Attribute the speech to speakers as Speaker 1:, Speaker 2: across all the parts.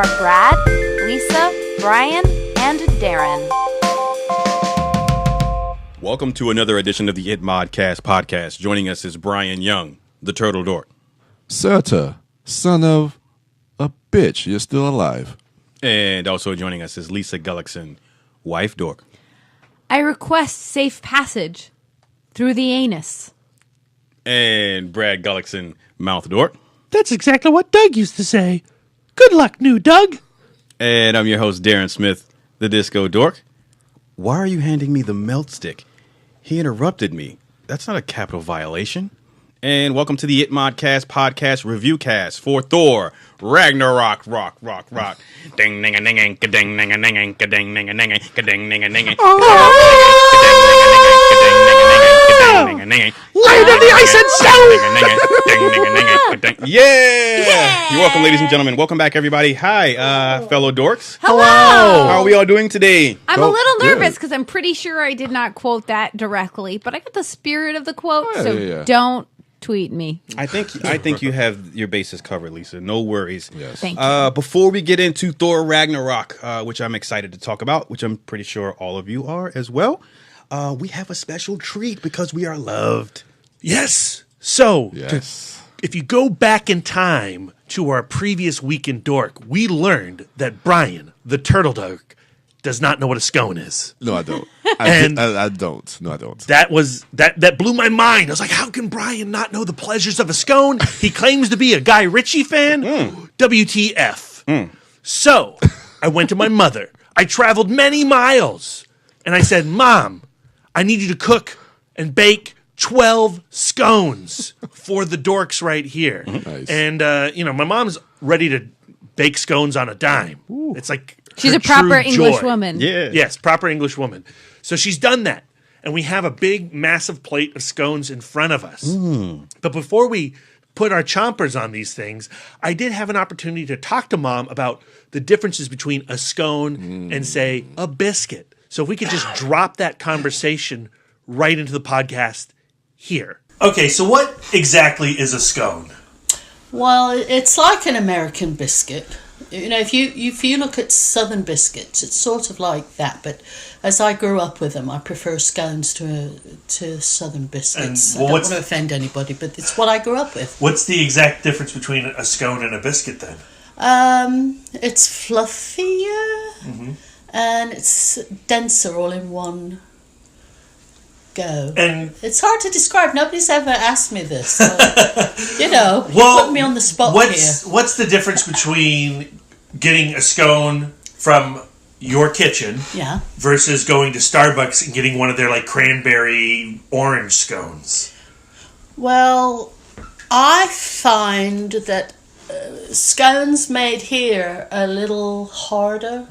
Speaker 1: are Brad, Lisa, Brian, and Darren.
Speaker 2: Welcome to another edition of the It Modcast podcast. Joining us is Brian Young, the Turtle Dork.
Speaker 3: Serta, son of a bitch, you're still alive.
Speaker 2: And also joining us is Lisa Gullickson, wife Dork.
Speaker 4: I request safe passage through the anus.
Speaker 2: And Brad Gullickson, mouth Dork.
Speaker 5: That's exactly what Doug used to say. Good luck, new Doug.
Speaker 2: And I'm your host, Darren Smith, the Disco Dork. Why are you handing me the melt stick? He interrupted me. That's not a capital violation. And welcome to the It Modcast podcast review cast for Thor Ragnarok. Rock. Ding ding ding ding ding ding ding ding ding ding ding ding.
Speaker 5: Light of the ice and stone.
Speaker 2: Yeah! You're welcome, ladies and gentlemen. Welcome back, everybody. Hi, fellow dorks.
Speaker 4: Hello.
Speaker 2: How are we all doing today?
Speaker 4: I'm a little
Speaker 3: good.
Speaker 4: nervous because I'm pretty sure I did not quote that directly, but I got the spirit of the quote,
Speaker 3: Yeah.
Speaker 4: Don't tweet me.
Speaker 2: I think you have your bases covered, Lisa. No worries.
Speaker 3: Yes.
Speaker 4: Thank you.
Speaker 2: Before we get into Thor Ragnarok, which I'm excited to talk about, which I'm pretty sure all of you are as well, we have a special treat because we are loved.
Speaker 5: Yes. So,
Speaker 3: Yes.
Speaker 5: if you go back in time to our previous Week in Dork, we learned that Brian, the Turtle Dork, does not know what a scone is.
Speaker 3: No, I don't.
Speaker 5: And-
Speaker 3: I don't. No, I don't.
Speaker 5: That blew my mind. I was like, how can Brian not know the pleasures of a scone? He claims to be a Guy Ritchie fan. WTF. So I went to my mother. I traveled many miles. And I said, Mom, I need you to cook and bake 12 scones for the dorks right here.
Speaker 3: Nice.
Speaker 5: And, my mom's ready to bake scones on a dime. It's like
Speaker 4: She's
Speaker 5: her
Speaker 4: a proper
Speaker 5: true
Speaker 4: English
Speaker 5: joy.
Speaker 4: woman.
Speaker 2: Yeah.
Speaker 5: Yes, proper English woman. So she's done that. And we have a big, massive plate of scones in front of us. But before we put our chompers on these things, I did have an opportunity to talk to Mom about the differences between a scone and, say, a biscuit. So if we could just drop that conversation right into the podcast here. Okay, so what exactly is a scone?
Speaker 6: Well, it's like an American biscuit. You know, if you look at Southern biscuits, it's sort of like that. But as I grew up with them, I prefer scones to Southern biscuits.
Speaker 5: And, well,
Speaker 6: I don't want to offend anybody, but it's what I grew up with.
Speaker 5: What's the exact difference between a scone and a biscuit then?
Speaker 6: It's fluffier and it's denser all in one go.
Speaker 5: And
Speaker 6: It's hard to describe. Nobody's ever asked me this. So, you put me on the spot here.
Speaker 5: What's the difference between getting a scone from your kitchen
Speaker 6: Yeah.
Speaker 5: versus going to Starbucks and getting one of their like cranberry orange scones?
Speaker 6: Well, I find that scones made here are a little harder.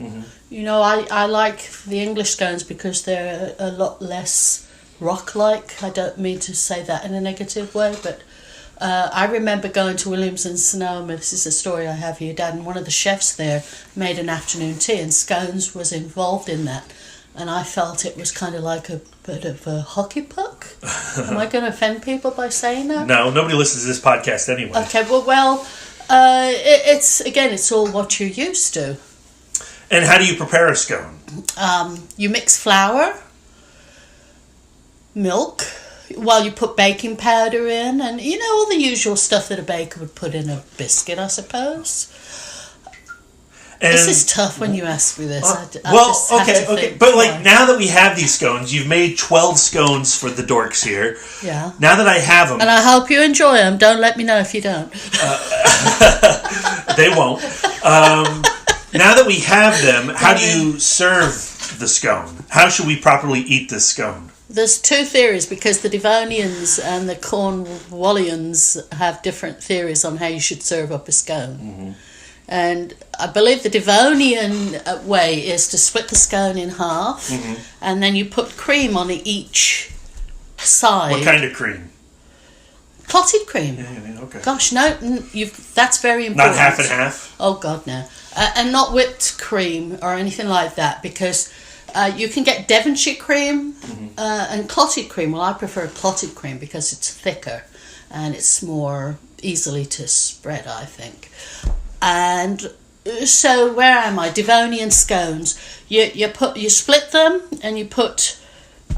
Speaker 6: You know, I like the English scones because they're a lot less rock-like. I don't mean to say that in a negative way, but I remember going to Williams and Sonoma. This is a story I have here, Dad, and one of the chefs there made an afternoon tea, and scones was involved in that. And I felt it was kind of like a bit of a hockey puck. Am I going to offend people by saying that?
Speaker 5: No, nobody listens to this podcast anyway.
Speaker 6: Okay, well, it's all what you're used to.
Speaker 5: And how do you prepare a scone?
Speaker 6: You mix flour, milk, while you put baking powder in, and all the usual stuff that a baker would put in a biscuit, I suppose.
Speaker 5: And,
Speaker 6: This is tough when you ask me this. I just have to
Speaker 5: okay.
Speaker 6: think.
Speaker 5: But like now that we have these scones, you've made 12 scones for the dorks here.
Speaker 6: Yeah.
Speaker 5: Now that I have them,
Speaker 6: And I hope you enjoy them. Don't let me know if you don't.
Speaker 5: they won't. Now that we have them, how do you serve the scone? How should we properly eat this scone?
Speaker 6: There's two theories because the Devonians and the Cornwallians have different theories on how you should serve up a scone. And I believe the Devonian way is to split the scone in half and then you put cream on each side.
Speaker 5: What kind of cream?
Speaker 6: Clotted cream.
Speaker 5: Yeah, okay.
Speaker 6: Gosh, no, that's very important.
Speaker 5: Not half and half?
Speaker 6: Oh, God, no. And not whipped cream or anything like that because you can get Devonshire cream and clotted cream. Well, I prefer clotted cream because it's thicker and it's more easily to spread, I think. And So where am I? Devonian scones. You split them and you put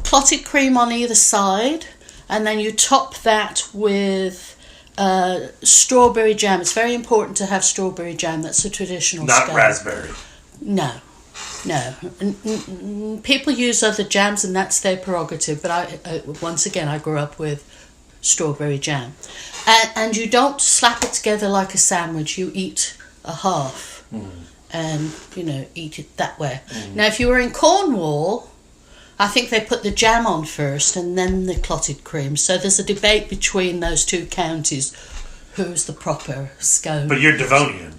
Speaker 6: clotted cream on either side, and then you top that with strawberry jam. It's very important to have strawberry jam. That's a traditional
Speaker 5: Not
Speaker 6: scone.
Speaker 5: raspberry.
Speaker 6: No. People use other jams, and that's their prerogative. But once again, I grew up with strawberry jam, and you don't slap it together like a sandwich. You eat a half, and eat it that way. Now, if you were in Cornwall, I think they put the jam on first and then the clotted cream. So there's a debate between those two counties who's the proper scone.
Speaker 5: But you're Devonian,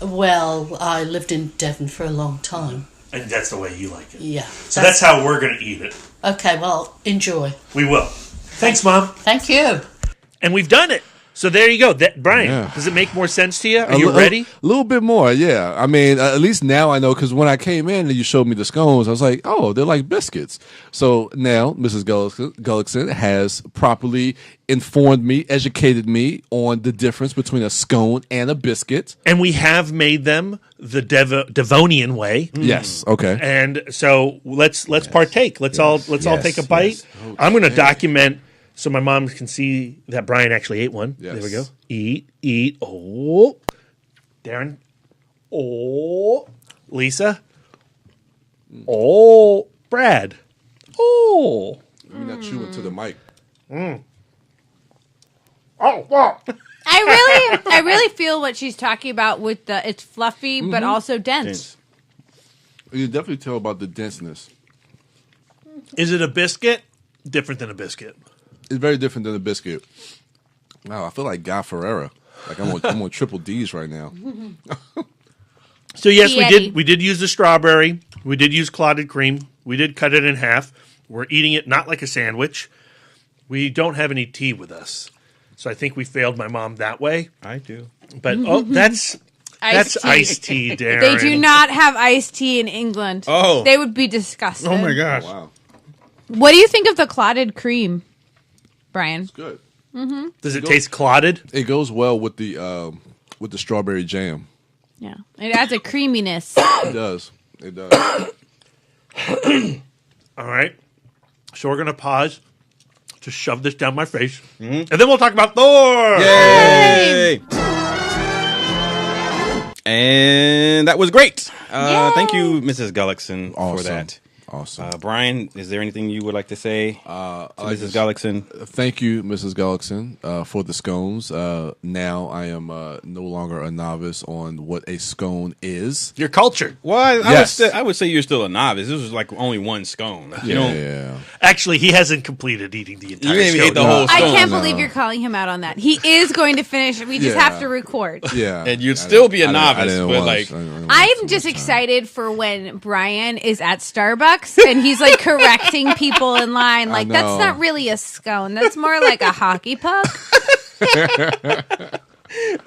Speaker 6: Well, I lived in Devon for a long time.
Speaker 5: and that's the way you like it.
Speaker 6: Yeah.
Speaker 5: So that's how we're going to eat it.
Speaker 6: Okay, well, enjoy.
Speaker 5: We will. Thanks, Mom.
Speaker 6: Thank you.
Speaker 5: And we've done it. So there you go. Brian,
Speaker 3: Yeah.
Speaker 5: does it make more sense to you? Are you ready?
Speaker 3: A little bit more, yeah. I mean, at least now I know, because when I came in and you showed me the scones, I was like, oh, they're like biscuits. So now Mrs. Gullickson has properly informed me, educated me on the difference between a scone and a biscuit.
Speaker 5: And we have made them the Devonian way.
Speaker 3: Yes, okay.
Speaker 5: And so let's partake. Let's all take a bite.
Speaker 3: yes.
Speaker 5: I'm going to document so my mom can see that Brian actually ate one.
Speaker 3: Yes.
Speaker 5: There we go. Eat. Oh, Darren. Oh, Lisa. Oh, Brad. Oh.
Speaker 3: Let me not chew into the mic.
Speaker 5: Oh, wow.
Speaker 4: I really feel what she's talking about with it's fluffy but also dense.
Speaker 3: You can definitely tell about the denseness.
Speaker 5: Is it a biscuit? Different than a biscuit.
Speaker 3: It's very different than a biscuit. Wow, I feel like Guy Ferrera. Like I'm on triple D's right now.
Speaker 5: So yes,
Speaker 4: Yeti.
Speaker 5: we did use the strawberry. We did use clotted cream. We did cut it in half. We're eating it not like a sandwich. We don't have any tea with us, so I think we failed my mom that way.
Speaker 2: I do.
Speaker 5: But that's iced tea, Darren.
Speaker 4: They do not have iced tea in England.
Speaker 2: Oh.
Speaker 4: They would be disgusted.
Speaker 5: Oh my gosh.
Speaker 3: Wow,
Speaker 4: What do you think of the clotted cream, Brian?
Speaker 3: good.
Speaker 5: Does it taste clotted?
Speaker 3: It goes well with the strawberry jam.
Speaker 4: Yeah. It adds a creaminess.
Speaker 3: It does. It does.
Speaker 5: All right. So we're gonna pause to shove this down my face, and then we'll talk about Thor.
Speaker 2: Yay! And that was great. Thank you, Mrs. Gullickson, for
Speaker 3: Awesome.
Speaker 2: that.
Speaker 3: Awesome.
Speaker 2: Brian, is there anything you would like to say to Mrs. Gullickson?
Speaker 3: Thank you, Mrs. Gullickson, for the scones. Now I am no longer a novice on what a scone is.
Speaker 5: You're cultured.
Speaker 2: Well,
Speaker 3: Yes.
Speaker 2: I would say you're still a novice. This was like only one scone. You know,
Speaker 3: Yeah.
Speaker 5: Actually, he hasn't completed eating the entire.
Speaker 2: you didn't even
Speaker 5: scone.
Speaker 2: eat the whole
Speaker 4: I
Speaker 2: stone.
Speaker 4: can't
Speaker 3: no.
Speaker 4: believe you're calling him out on that. He is going to finish. We just
Speaker 3: Yeah.
Speaker 4: have to record.
Speaker 3: Yeah.
Speaker 2: And you'd still be a novice,
Speaker 3: didn't
Speaker 2: but
Speaker 3: want-
Speaker 2: like-
Speaker 3: I didn't want
Speaker 4: I'm
Speaker 3: too
Speaker 4: just
Speaker 3: much time.
Speaker 4: excited for when Brian is at Starbucks and he's like correcting people in line. Like, that's
Speaker 3: know.
Speaker 4: not really a scone. That's more like a hockey puck.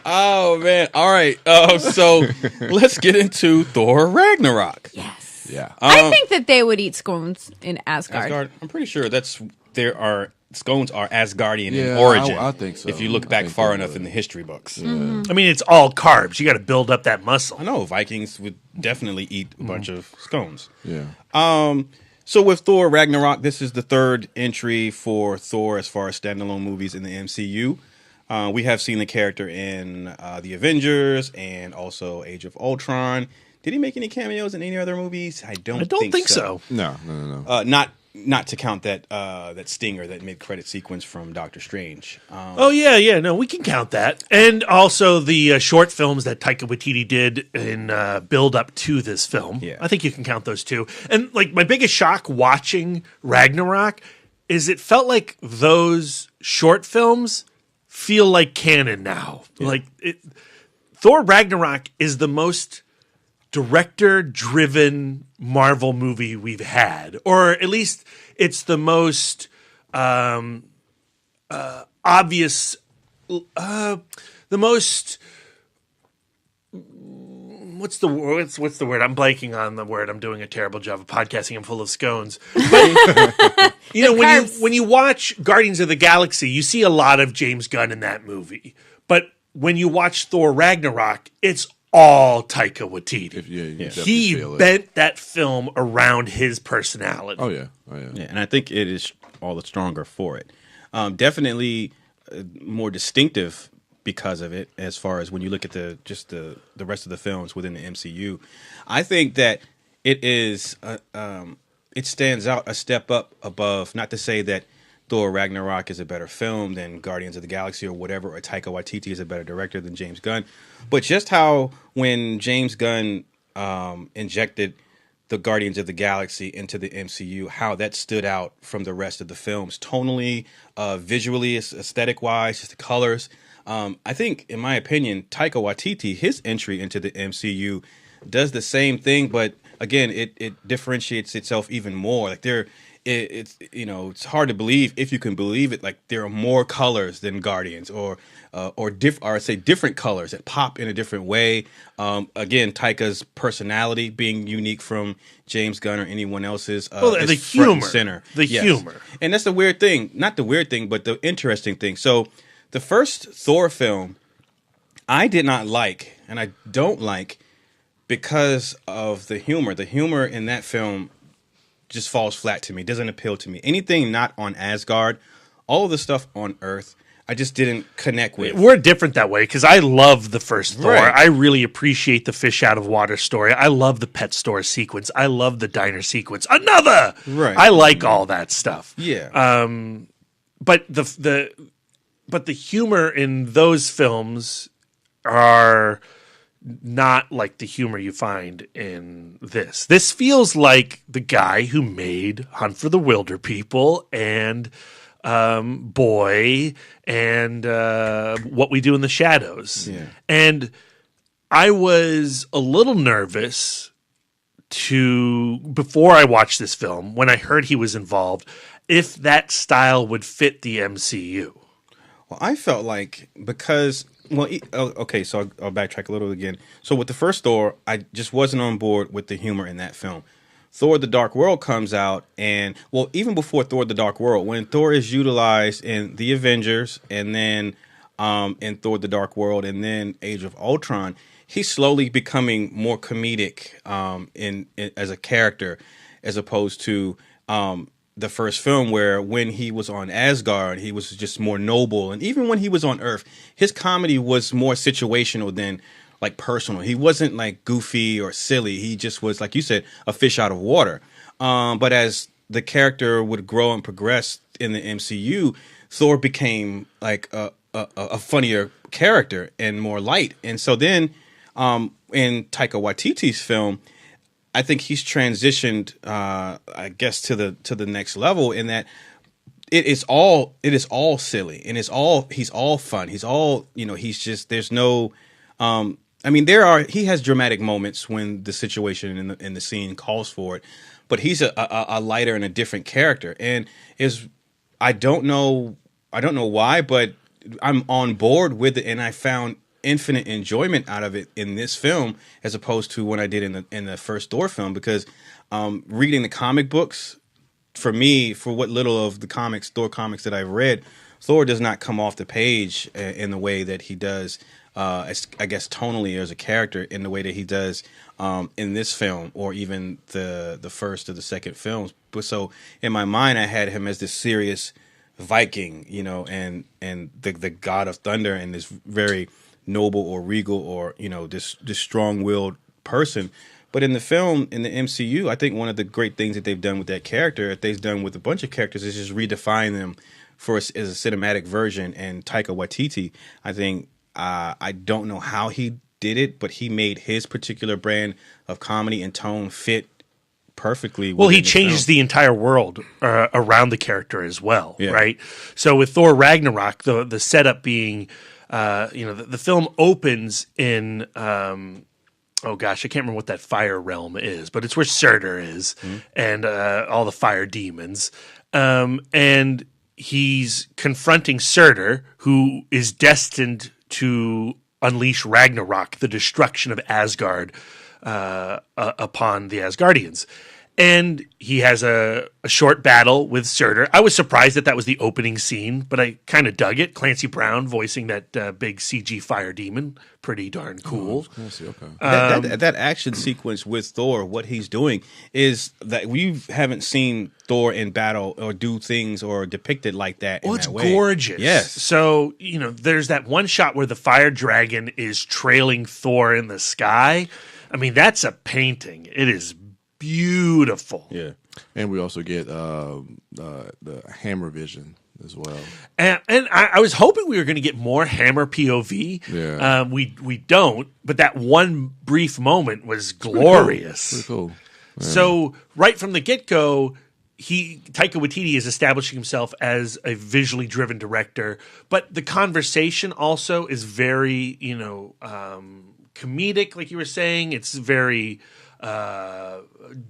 Speaker 2: Oh man! All right. So let's get into Thor Ragnarok.
Speaker 4: Yes.
Speaker 3: Yeah.
Speaker 4: I think that they would eat scones in Asgard.
Speaker 2: Asgard. I'm pretty sure scones are Asgardian in
Speaker 3: Yeah,
Speaker 2: origin.
Speaker 3: I think so.
Speaker 2: If you look
Speaker 3: I
Speaker 2: back
Speaker 3: think
Speaker 2: far
Speaker 3: they
Speaker 2: enough
Speaker 3: would.
Speaker 2: in the history books.
Speaker 5: I mean, it's all carbs. You got to build up that muscle.
Speaker 2: I know Vikings would definitely eat a bunch of scones.
Speaker 3: Yeah.
Speaker 2: So with Thor Ragnarok, this is the third entry for Thor as far as standalone movies in the MCU. We have seen the character in the Avengers and also Age of Ultron. Did he make any cameos in any other movies? I don't think so.
Speaker 3: No.
Speaker 2: Not to count that stinger, that mid-credit sequence from Doctor Strange.
Speaker 5: Oh yeah. No, we can count that, and also the short films that Taika Waititi did in build up to this film.
Speaker 2: Yeah.
Speaker 5: I think you can count those too. And like my biggest shock watching Ragnarok is it felt like those short films feel like canon now. Like Thor Ragnarok is the most director-driven Marvel movie we've had, or at least it's the most obvious, the most. What's the word? What's the word? I'm blanking on the word. I'm doing a terrible job of podcasting. I'm full of scones. But, you know, when you watch Guardians of the Galaxy, you see a lot of James Gunn in that movie. But when you watch Thor Ragnarok, it's all Taika Waititi.
Speaker 3: You definitely
Speaker 5: He
Speaker 3: feel it.
Speaker 5: bent that film around his personality.
Speaker 3: Oh yeah.
Speaker 2: Yeah, and I think it is all the stronger for it. Definitely more distinctive because of it. As far as when you look at the rest of the films within the MCU, I think that it is it stands out a step up above. Not to say that Thor Ragnarok is a better film than Guardians of the Galaxy or whatever, or Taika Waititi is a better director than James Gunn, but just how when James Gunn injected the Guardians of the Galaxy into the MCU, how that stood out from the rest of the films, tonally, visually, aesthetic-wise, just the colors. I think, in my opinion, Taika Waititi, his entry into the MCU does the same thing, but again, it differentiates itself even more. Like it's it's hard to believe, if you can believe it. Like there are more colors than Guardians, or I'd say different colors that pop in a different way. Again, Taika's personality being unique from James Gunn or anyone else's.
Speaker 5: The
Speaker 2: is front and
Speaker 5: humor,
Speaker 2: center,
Speaker 5: humor,
Speaker 2: and that's the weird thing. Not the weird thing, but the interesting thing. So, the first Thor film, I did not like, and I don't like because of the humor. The humor in that film just falls flat to me. Doesn't appeal to me. Anything not on Asgard, all of the stuff on Earth, I just didn't connect with.
Speaker 5: We're different that way because I love the first Thor.
Speaker 2: Right.
Speaker 5: I really appreciate the fish out of water story. I love the pet store sequence. I love the diner sequence. Another.
Speaker 2: Right.
Speaker 5: I like all that stuff.
Speaker 2: Yeah.
Speaker 5: But the humor in those films are not like the humor you find in this. This feels like the guy who made Hunt for the Wilder People and Boy and What We Do in the Shadows.
Speaker 2: Yeah.
Speaker 5: And I was a little nervous before I watched this film, when I heard he was involved, if that style would fit the MCU.
Speaker 2: Well, I felt like because okay, so I'll backtrack a little again. So with the first Thor, I just wasn't on board with the humor in that film. Thor: The Dark World comes out, and even before Thor: The Dark World, when Thor is utilized in the Avengers, and then in Thor: The Dark World, and then Age of Ultron, he's slowly becoming more comedic in as a character, as opposed to the first film, where when he was on Asgard, he was just more noble. And even when he was on Earth, his comedy was more situational than like personal. He wasn't like goofy or silly. He just was, like you said, a fish out of water. But as the character would grow and progress in the MCU, Thor became like a funnier character and more light. And so then in Taika Waititi's film, I think he's transitioned, I guess, to the next level in that it is all silly, and he's all fun. He's all, he's just, there's no, he has dramatic moments when the situation in the scene calls for it, but he's a lighter and a different character, and I don't know why, but I'm on board with it, and I found infinite enjoyment out of it in this film as opposed to when I did in the first Thor film, because reading the comic books, for me, for what little of the Thor comics that I've read, Thor does not come off the page in the way that he does, I guess tonally as a character, in the way that he does in this film, or even the first or the second films. But so in my mind, I had him as this serious Viking, and the god of thunder, and this very noble or regal or this strong-willed person. But in the film, in the MCU, I think one of the great things that they've done with that character, that they've done with a bunch of characters, is just redefine them as a cinematic version. And Taika Waititi, I think, I don't know how he did it, but he made his particular brand of comedy and tone fit perfectly.
Speaker 5: Well, he changes the entire world around the character as well,
Speaker 2: Yeah.
Speaker 5: right? So with Thor Ragnarok, the setup being, the film opens in, oh gosh, I can't remember what that fire realm is, but it's where Surtur is, and all the fire demons, and he's confronting Surtur, who is destined to unleash Ragnarok, the destruction of Asgard, upon the Asgardians. And he has a short battle with Surtur. I was surprised that was the opening scene, but I kind of dug it. Clancy Brown voicing that big CG fire demon. Pretty darn cool.
Speaker 3: Okay.
Speaker 2: That action sequence with Thor, what he's doing is that we haven't seen Thor in battle or do things or depicted like that.
Speaker 5: Well,
Speaker 2: in
Speaker 5: it's
Speaker 2: that way.
Speaker 5: gorgeous.
Speaker 2: Yes.
Speaker 5: So, there's that one shot where the fire dragon is trailing Thor in the sky. I mean, that's a painting. It is beautiful.
Speaker 2: Yeah.
Speaker 3: And we also get the Hammer vision as well.
Speaker 5: And I was hoping we were going to get more Hammer POV.
Speaker 3: Yeah.
Speaker 5: We don't, but that one brief moment was glorious.
Speaker 3: Pretty cool. Yeah.
Speaker 5: So right from the get-go, Taika Waititi is establishing himself as a visually driven director, but the conversation also is very, comedic, like you were saying. It's very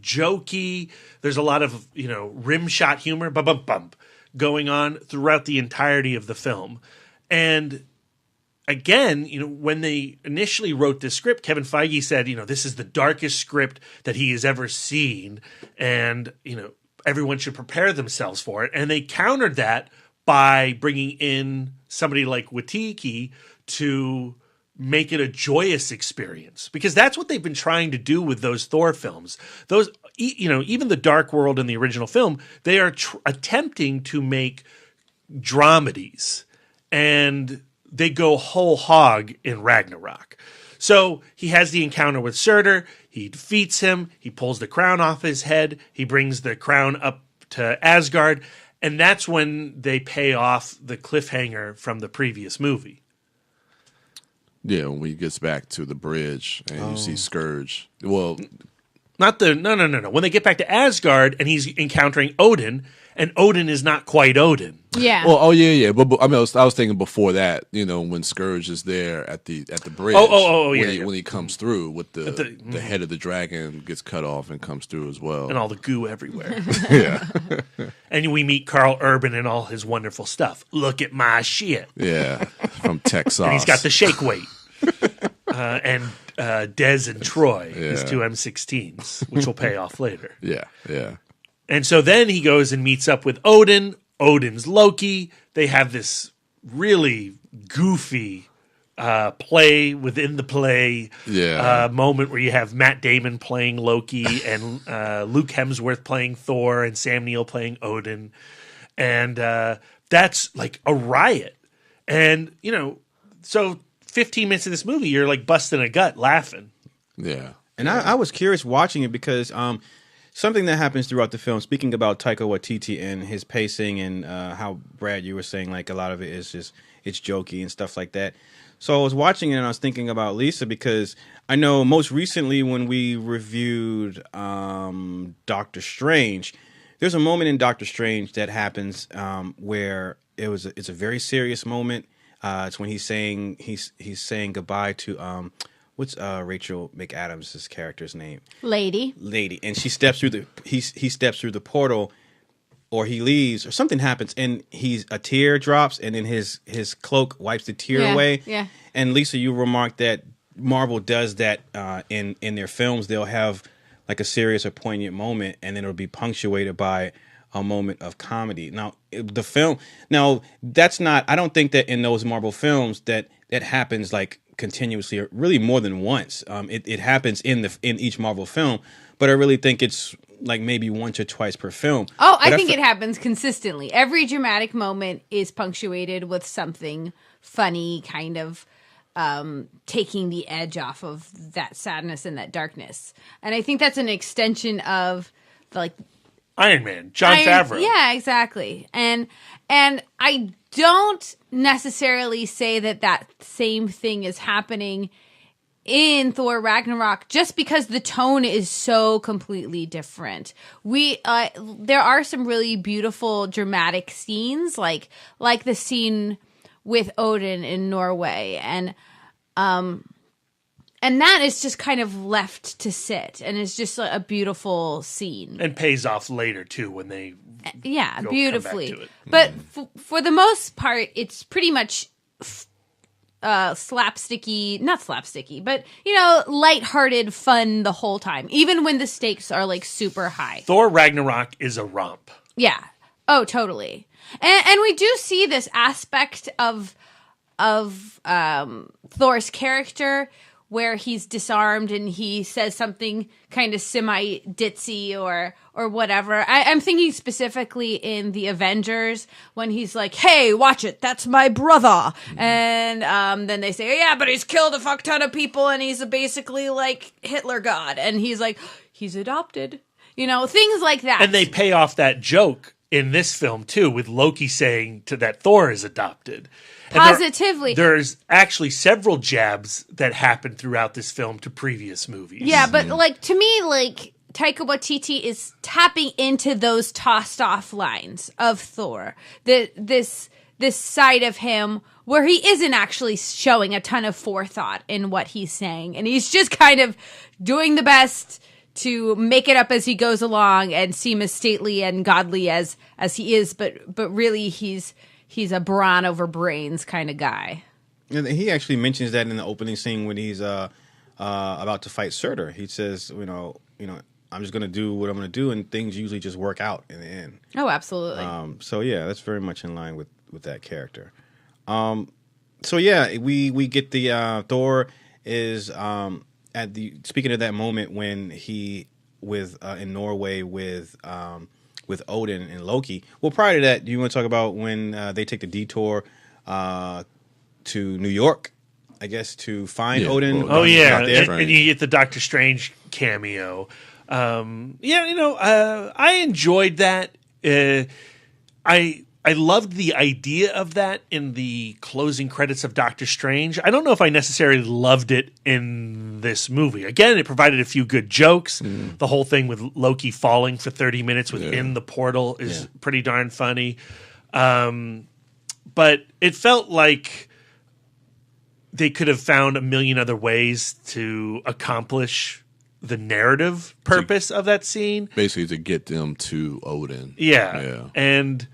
Speaker 5: jokey. There's a lot of rim shot humor, bump going on throughout the entirety of the film. And again, when they initially wrote this script, Kevin Feige said, this is the darkest script that he has ever seen, and everyone should prepare themselves for it. And they countered that by bringing in somebody like Waititi to make it a joyous experience, because that's what they've been trying to do with those Thor films. Those, even the Dark World in the original film, they are attempting to make dramedies, and they go whole hog in Ragnarok. So he has the encounter with Surtur. He defeats him. He pulls the crown off his head. He brings the crown up to Asgard, and that's when they pay off the cliffhanger from the previous movie.
Speaker 3: Yeah, when he gets back to the bridge and you see Scourge. Well,
Speaker 5: no. When they get back to Asgard and he's encountering Odin, and Odin is not quite Odin.
Speaker 4: Yeah.
Speaker 3: Well, yeah. But I mean, I was thinking before that, when Scourge is there at the bridge. When he comes through with the head of the dragon gets cut off and comes through as well,
Speaker 5: and all the goo everywhere.
Speaker 3: Yeah.
Speaker 5: And we meet Carl Urban and all his wonderful stuff. Look at my shit.
Speaker 3: Yeah, from Texas.
Speaker 5: And he's got the shake weight. And Dez and Troy, his two M16s, which will pay off later.
Speaker 3: Yeah.
Speaker 5: And so then he goes and meets up with Odin. Odin's Loki. They have this really goofy play within the play moment where you have Matt Damon playing Loki and Luke Hemsworth playing Thor and Sam Neill playing Odin. And that's like a riot. And, so 15 minutes of this movie, you're like busting a gut laughing.
Speaker 3: Yeah.
Speaker 2: And I was curious watching it because something that happens throughout the film, speaking about Taika Waititi and his pacing and how, Brad, you were saying like a lot of it is just, it's jokey and stuff like that. So I was watching it and I was thinking about Lisa because I know most recently when we reviewed Doctor Strange, there's a moment in Doctor Strange that happens where it's a very serious moment. It's when he's saying goodbye to what's Rachel McAdams' character's name? Lady, and she steps through he steps through the portal, or he leaves, or something happens, and a tear drops, and then his cloak wipes the tear away.
Speaker 4: Yeah.
Speaker 2: And Lisa, you remarked that Marvel does that in their films. They'll have like a serious or poignant moment, and then it'll be punctuated by a moment of comedy. Now, that's not, I don't think that in those Marvel films that happens like continuously or really more than once. It happens in each Marvel film, but I really think it's like maybe once or twice per film.
Speaker 4: Oh, I think it happens consistently. Every dramatic moment is punctuated with something funny, kind of taking the edge off of that sadness and that darkness. And I think that's an extension of
Speaker 5: Iron Man, Jon Favreau.
Speaker 4: Yeah, exactly. And I don't necessarily say that same thing is happening in Thor Ragnarok just because the tone is so completely different. There are some really beautiful dramatic scenes like the scene with Odin in Norway, and that is just kind of left to sit, and it's just a beautiful scene.
Speaker 5: And pays off later, too, when they
Speaker 4: beautifully.
Speaker 5: come back to it.
Speaker 4: But for the most part, it's pretty much slapsticky, not slapsticky, but lighthearted fun the whole time, even when the stakes are like super high.
Speaker 5: Thor Ragnarok is a romp.
Speaker 4: Yeah. Oh, totally. And we do see this aspect of Thor's character where he's disarmed and he says something kind of semi-ditzy or whatever. I'm thinking specifically in the Avengers when he's like, "Hey, watch it, that's my brother." And then they say, "Yeah, but he's killed a fuck ton of people and he's basically like Hitler God." And he's like, "He's adopted." Things like that.
Speaker 5: And they pay off that joke in this film too, with Loki saying that Thor is adopted. And
Speaker 4: Positively.
Speaker 5: There's actually several jabs that happen throughout this film to previous movies.
Speaker 4: Yeah, but to me, Taika Waititi is tapping into those tossed off lines of Thor. This side of him where he isn't actually showing a ton of forethought in what he's saying, and he's just kind of doing the best to make it up as he goes along and seem as stately and godly as he is, but really he's a brawn over brains kind of guy.
Speaker 2: And he actually mentions that in the opening scene when he's about to fight Surtur. He says, I'm just going to do what I'm going to do, and things usually just work out in the end.
Speaker 4: Oh, absolutely.
Speaker 2: So yeah, that's very much in line with that character. So yeah, we get the Thor is speaking of that moment when he in Norway with Odin and Loki. Well, prior to that, do you want to talk about when they take the detour to New York, I guess, to find Odin?
Speaker 5: Oh yeah,
Speaker 2: out there?
Speaker 5: and you get the Doctor Strange cameo. I enjoyed that. I loved the idea of that in the closing credits of Doctor Strange. I don't know if I necessarily loved it in this movie. Again, it provided a few good jokes. The whole thing with Loki falling for 30 minutes within the portal is pretty darn funny. But it felt like they could have found a million other ways to accomplish the narrative purpose of that scene.
Speaker 3: Basically to get them to Odin.
Speaker 5: Yeah. And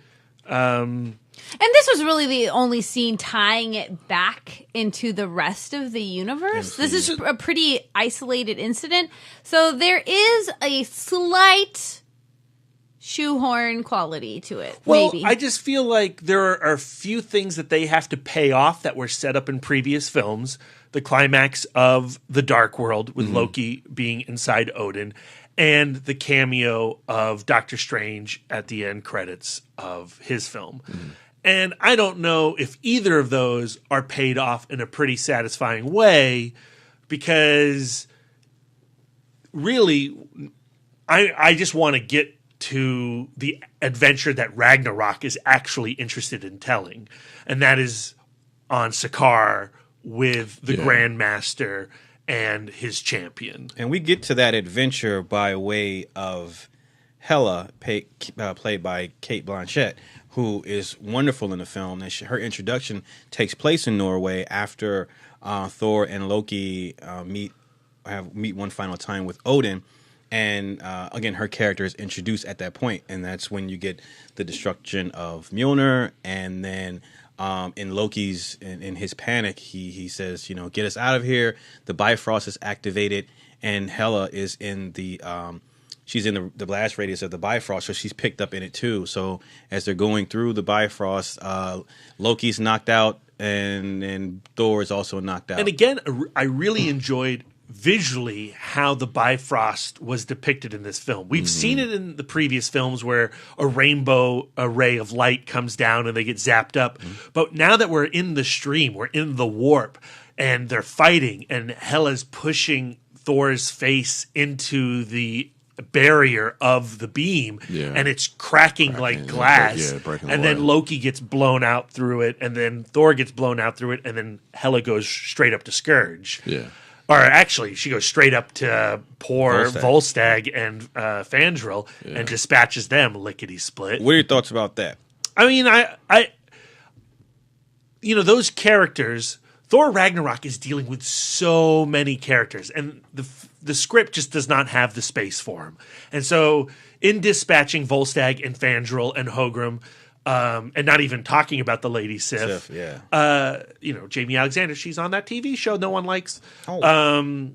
Speaker 4: this was really the only scene tying it back into the rest of the universe. This is a pretty isolated incident. So there is a slight shoehorn quality to it.
Speaker 5: Well,
Speaker 4: maybe.
Speaker 5: I just feel like there are a few things that they have to pay off that were set up in previous films. The climax of The Dark World with Loki being inside Odin, and the cameo of Doctor Strange at the end credits of his film. And I don't know if either of those are paid off in a pretty satisfying way, because really, I just want to get to the adventure that Ragnarok is actually interested in telling, and that is on Sakaar with the Grandmaster and his champion.
Speaker 2: And we get to that adventure by way of Hela, played by Cate Blanchett, who is wonderful in the film. And her introduction takes place in Norway after Thor and Loki meet one final time with Odin. And again, her character is introduced at that point, and that's when you get the destruction of Mjolnir. And then in Loki's, in his panic, he says, get us out of here. The Bifrost is activated, and Hela is in she's in the blast radius of the Bifrost, so she's picked up in it too. So as they're going through the Bifrost, Loki's knocked out, and Thor is also knocked out.
Speaker 5: And again, I really enjoyed visually how the Bifrost was depicted in this film. We've seen it in the previous films where a rainbow array of light comes down and they get zapped up. But now that we're in the stream, we're in the warp, and they're fighting, and Hela's pushing Thor's face into the barrier of the beam, and it's cracking like glass. And then Loki gets blown out through it, and then Thor gets blown out through it, and then Hela goes straight up to Scourge. Or actually, she goes straight up to poor Volstagg and Fandral and dispatches them lickety-split.
Speaker 2: What are your thoughts about that?
Speaker 5: I mean, I those characters, Thor Ragnarok is dealing with so many characters, and the script just does not have the space for them. And so in dispatching Volstagg and Fandral and Hogrum, and not even talking about the Lady Sif.
Speaker 2: Yeah.
Speaker 5: Jamie Alexander, she's on that TV show no one likes.
Speaker 2: Oh.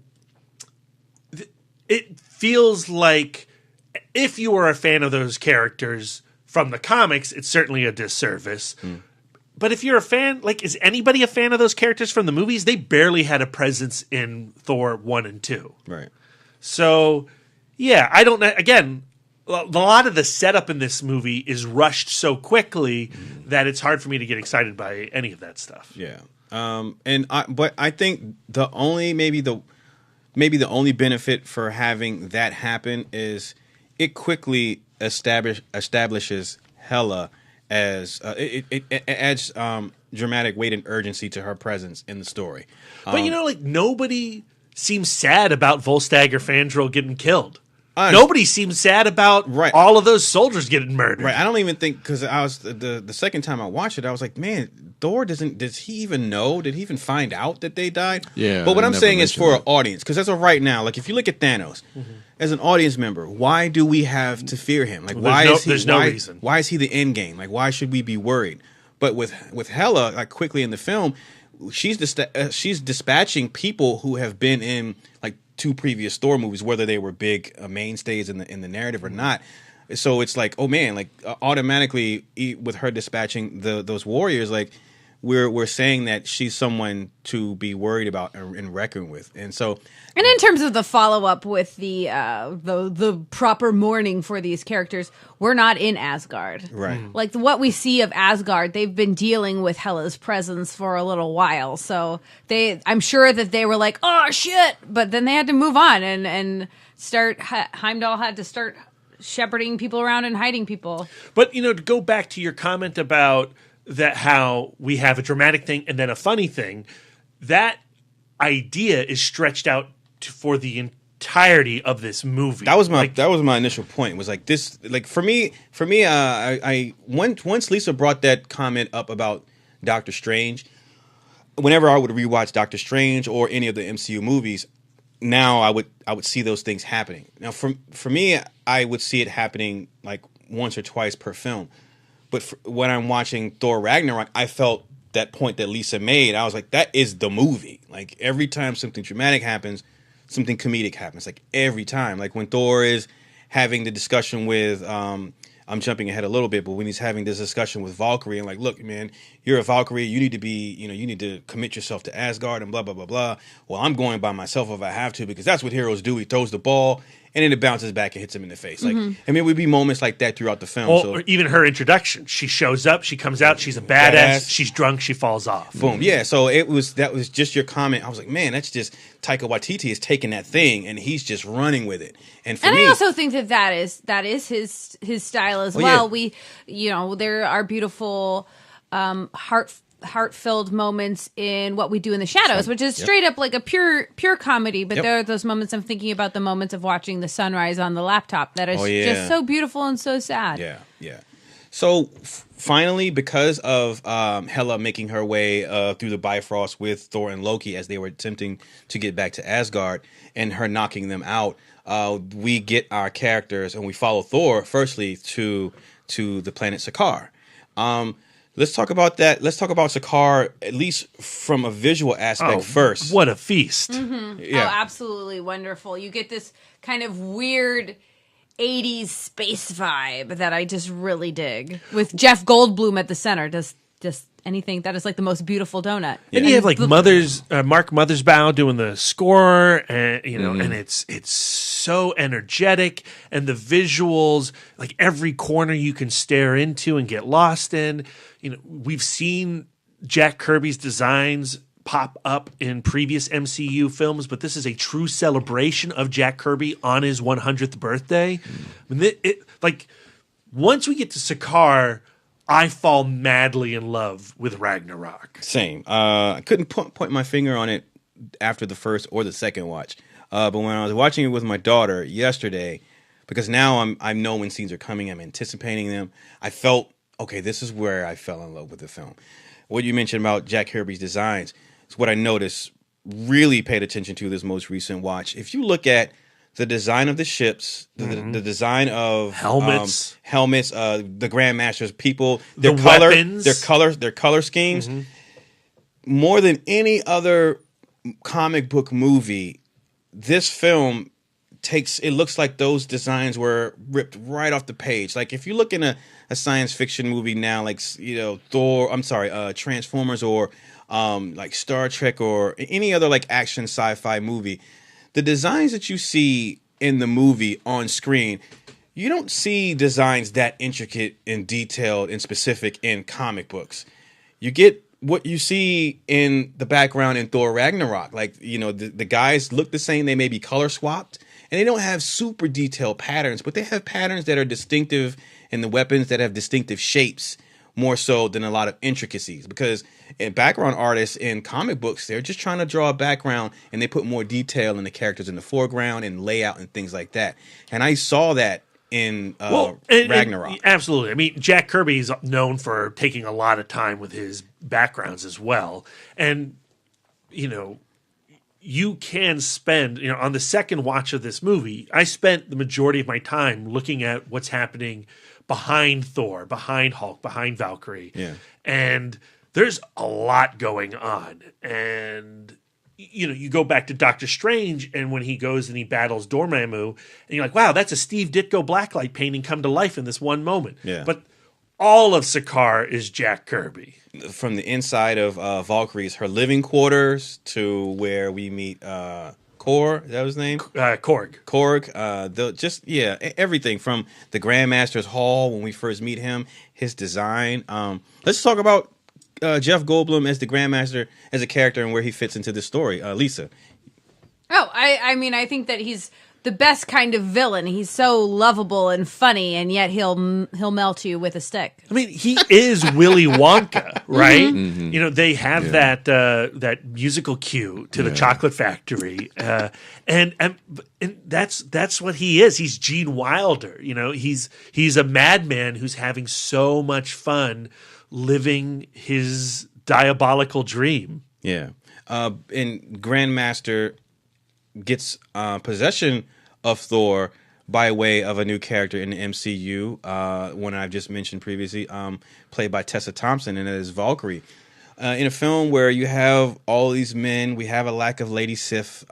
Speaker 5: It feels like if you are a fan of those characters from the comics, it's certainly a disservice. But if you're a fan, like, is anybody a fan of those characters from the movies? They barely had a presence in Thor 1 and 2.
Speaker 2: Right.
Speaker 5: So, yeah, I don't know. Again, a lot of the setup in this movie is rushed so quickly that it's hard for me to get excited by any of that stuff.
Speaker 2: Yeah. But I think the only maybe the only benefit for having that happen is it quickly establishes Hela as it adds dramatic weight and urgency to her presence in the story.
Speaker 5: But nobody seems sad about Volstagg or Fandral getting killed. Nobody seems sad about all of those soldiers getting murdered.
Speaker 2: Right. I don't even think, because I was the second time I watched it, I was like, man, Thor does he even know? Did he even find out that they died?
Speaker 3: Yeah.
Speaker 2: But what I'm saying is for an audience, because as of right now, like if you look at Thanos, as an audience member, why do we have to fear him? Like
Speaker 5: there's no reason.
Speaker 2: Why is he the end game? Like why should we be worried? But with Hela, like quickly in the film, she's dispatching people who have been in like 2 previous Thor movies, whether they were big mainstays in the narrative or not. So it's like, oh man, like automatically with her dispatching those warriors, like we're saying that she's someone to be worried about and reckon with. And so,
Speaker 4: and in terms of the follow up with the proper mourning for these characters, we're not in Asgard.
Speaker 2: right.
Speaker 4: Like what we see of Asgard, they've been dealing with Hela's presence for a little while. So I'm sure that they were like, oh shit, but then they had to move on and start. Heimdall had to start shepherding people around and hiding people.
Speaker 5: But to go back to your comment about that, how we have a dramatic thing and then a funny thing, that idea is stretched out for the entirety of this movie.
Speaker 2: That was my initial point. Was like this, like for me, I once Lisa brought that comment up about Doctor Strange, whenever I would rewatch Doctor Strange or any of the MCU movies, now I would see those things happening. Now for me, I would see it happening like once or twice per film. But when I'm watching Thor Ragnarok, I felt that point that Lisa made. I was like, that is the movie. Like every time something dramatic happens, something comedic happens. Like every time. Like when Thor is having the discussion with, I'm jumping ahead a little bit, but when he's having this discussion with Valkyrie and like, look, man, you're a Valkyrie. You need to be, you need to commit yourself to Asgard and blah, blah, blah, blah. Well, I'm going by myself if I have to, because that's what heroes do. He throws the ball and then it bounces back and hits him in the face. Like, I mean, it would be moments like that throughout the film.
Speaker 5: Or even her introduction. She shows up, she comes out, she's a badass, she's drunk, she falls off.
Speaker 2: Boom. Yeah. So that was just your comment. I was like, man, that's just Taika Waititi is taking that thing and he's just running with it. And for me,
Speaker 4: I also think that is his style as well. Yeah. There are beautiful heart-filled moments in What We Do in the Shadows, which is straight up like a pure comedy, but there are those moments I'm thinking about, the moments of watching the sunrise on the laptop that is just so beautiful and so sad.
Speaker 2: Yeah. So finally, because of Hela making her way through the Bifrost with Thor and Loki as they were attempting to get back to Asgard and her knocking them out, we get our characters and we follow Thor firstly to the planet Sakaar. Let's talk about that. Let's talk about Sakaar, at least from a visual aspect first.
Speaker 5: What a feast.
Speaker 4: Mm-hmm. Yeah. Oh, absolutely wonderful. You get this kind of weird 80s space vibe that I just really dig. With Jeff Goldblum at the center. Just anything that is like the most beautiful donut.
Speaker 5: And you have like Mark Mothersbaugh doing the score, and and it's so energetic, and the visuals, like every corner you can stare into and get lost in. We've seen Jack Kirby's designs pop up in previous MCU films, but this is a true celebration of Jack Kirby on his 100th birthday. I mean, once we get to Sakaar, I fall madly in love with Ragnarok.
Speaker 2: Same. I couldn't point my finger on it after the first or the second watch. But when I was watching it with my daughter yesterday, because now I know when scenes are coming, I'm anticipating them, I felt, okay, this is where I fell in love with the film. What you mentioned about Jack Kirby's designs is what I noticed, really paid attention to this most recent watch. If you look at the design of the ships, the design of
Speaker 5: Helmets.
Speaker 2: the Grandmasters, people,
Speaker 5: The weapons.
Speaker 2: their color schemes. More than any other comic book movie, this film it looks like those designs were ripped right off the page. Like if you look in a science fiction movie now, like Transformers or like Star Trek or any other like action sci-fi movie, the designs that you see in the movie on screen, you don't see designs that intricate and detailed and specific in comic books. You get what you see in the background in Thor Ragnarok. Like, the guys look the same. They may be color swapped. And they don't have super detailed patterns, but they have patterns that are distinctive, and the weapons that have distinctive shapes more so than a lot of intricacies. Because in background artists in comic books, they're just trying to draw a background, and they put more detail in the characters in the foreground and layout and things like that. And I saw that in Ragnarok.
Speaker 5: And absolutely. I mean, Jack Kirby is known for taking a lot of time with his backgrounds as well. And, you can spend, on the second watch of this movie, I spent the majority of my time looking at what's happening behind Thor, behind Hulk, behind Valkyrie.
Speaker 2: Yeah.
Speaker 5: And there's a lot going on. And, you go back to Doctor Strange, and when he goes and he battles Dormammu, and you're like, wow, that's a Steve Ditko blacklight painting come to life in this one moment.
Speaker 2: Yeah.
Speaker 5: But all of Sakaar is Jack Kirby.
Speaker 2: From the inside of Valkyrie's, her living quarters, to where we meet Korg, is that his name?
Speaker 5: Korg.
Speaker 2: Everything from the Grandmaster's Hall when we first meet him, his design. Let's talk about Jeff Goldblum as the Grandmaster, as a character, and where he fits into the story. Lisa.
Speaker 4: Oh, I mean, I think that he's the best kind of villain. He's so lovable and funny, and yet he'll melt you with a stick.
Speaker 5: I mean, he is Willy Wonka, right? Mm-hmm. They have that musical cue to the Chocolate Factory, and that's what he is. He's Gene Wilder. He's a madman who's having so much fun living his diabolical dream.
Speaker 2: Yeah, and Grandmaster gets possession of Thor by way of a new character in the MCU, one I've just mentioned previously, played by Tessa Thompson, and that is Valkyrie. In a film where you have all these men, we have a lack of Lady Sif.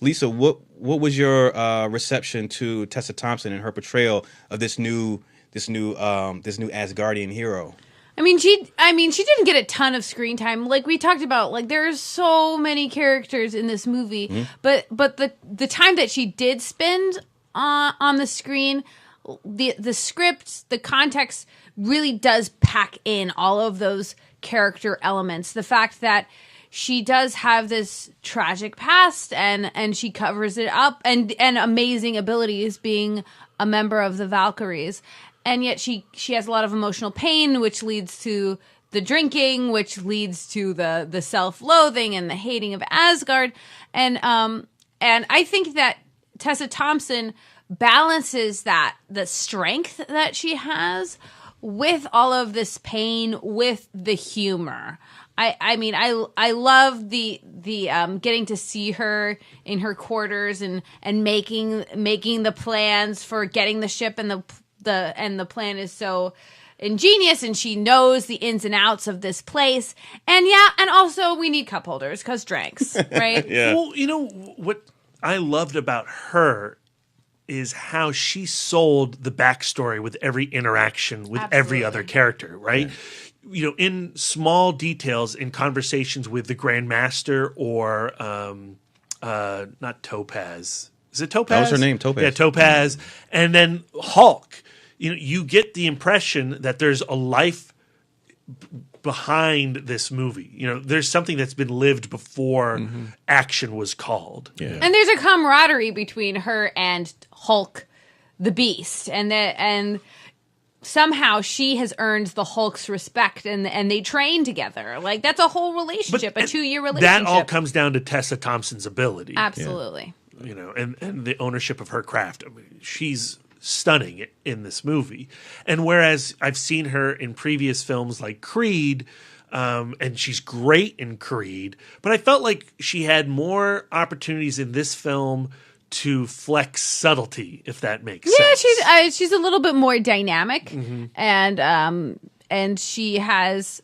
Speaker 2: Lisa, what was your reception to Tessa Thompson and her portrayal of this new Asgardian hero?
Speaker 4: I mean, she didn't get a ton of screen time. Like we talked about, like there's so many characters in this movie, but the time that she did spend on the screen, the script, the context really does pack in all of those character elements. The fact that she does have this tragic past and she covers it up, and amazing abilities being a member of the Valkyries. And yet she has a lot of emotional pain, which leads to the drinking, which leads to the self-loathing and the hating of Asgard. And I think that Tessa Thompson balances the strength that she has with all of this pain, with the humor. I mean, I love the getting to see her in her quarters and making the plans for getting the ship, and the plan is so ingenious, and she knows the ins and outs of this place. And also we need cup holders because drinks, right?
Speaker 2: Yeah.
Speaker 5: Well, what I loved about her is how she sold the backstory with every interaction with every other character, right? Yeah. In small details, in conversations with the Grandmaster or not Topaz. Is it Topaz?
Speaker 2: That was her name, Topaz.
Speaker 5: Yeah, Topaz. And then Hulk. You get the impression that there's a life behind this movie. There's something that's been lived before action was called.
Speaker 2: Yeah.
Speaker 4: And there's a camaraderie between her and Hulk, the Beast, and somehow she has earned the Hulk's respect, and they train together. Like that's a whole relationship, a 2-year relationship.
Speaker 5: That all comes down to Tessa Thompson's ability.
Speaker 4: Absolutely.
Speaker 5: And the ownership of her craft. I mean, she's stunning in this movie. And whereas I've seen her in previous films like Creed, and she's great in Creed, but I felt like she had more opportunities in this film to flex subtlety, if that makes
Speaker 4: Yeah,
Speaker 5: sense.
Speaker 4: she's a little bit more dynamic, and she has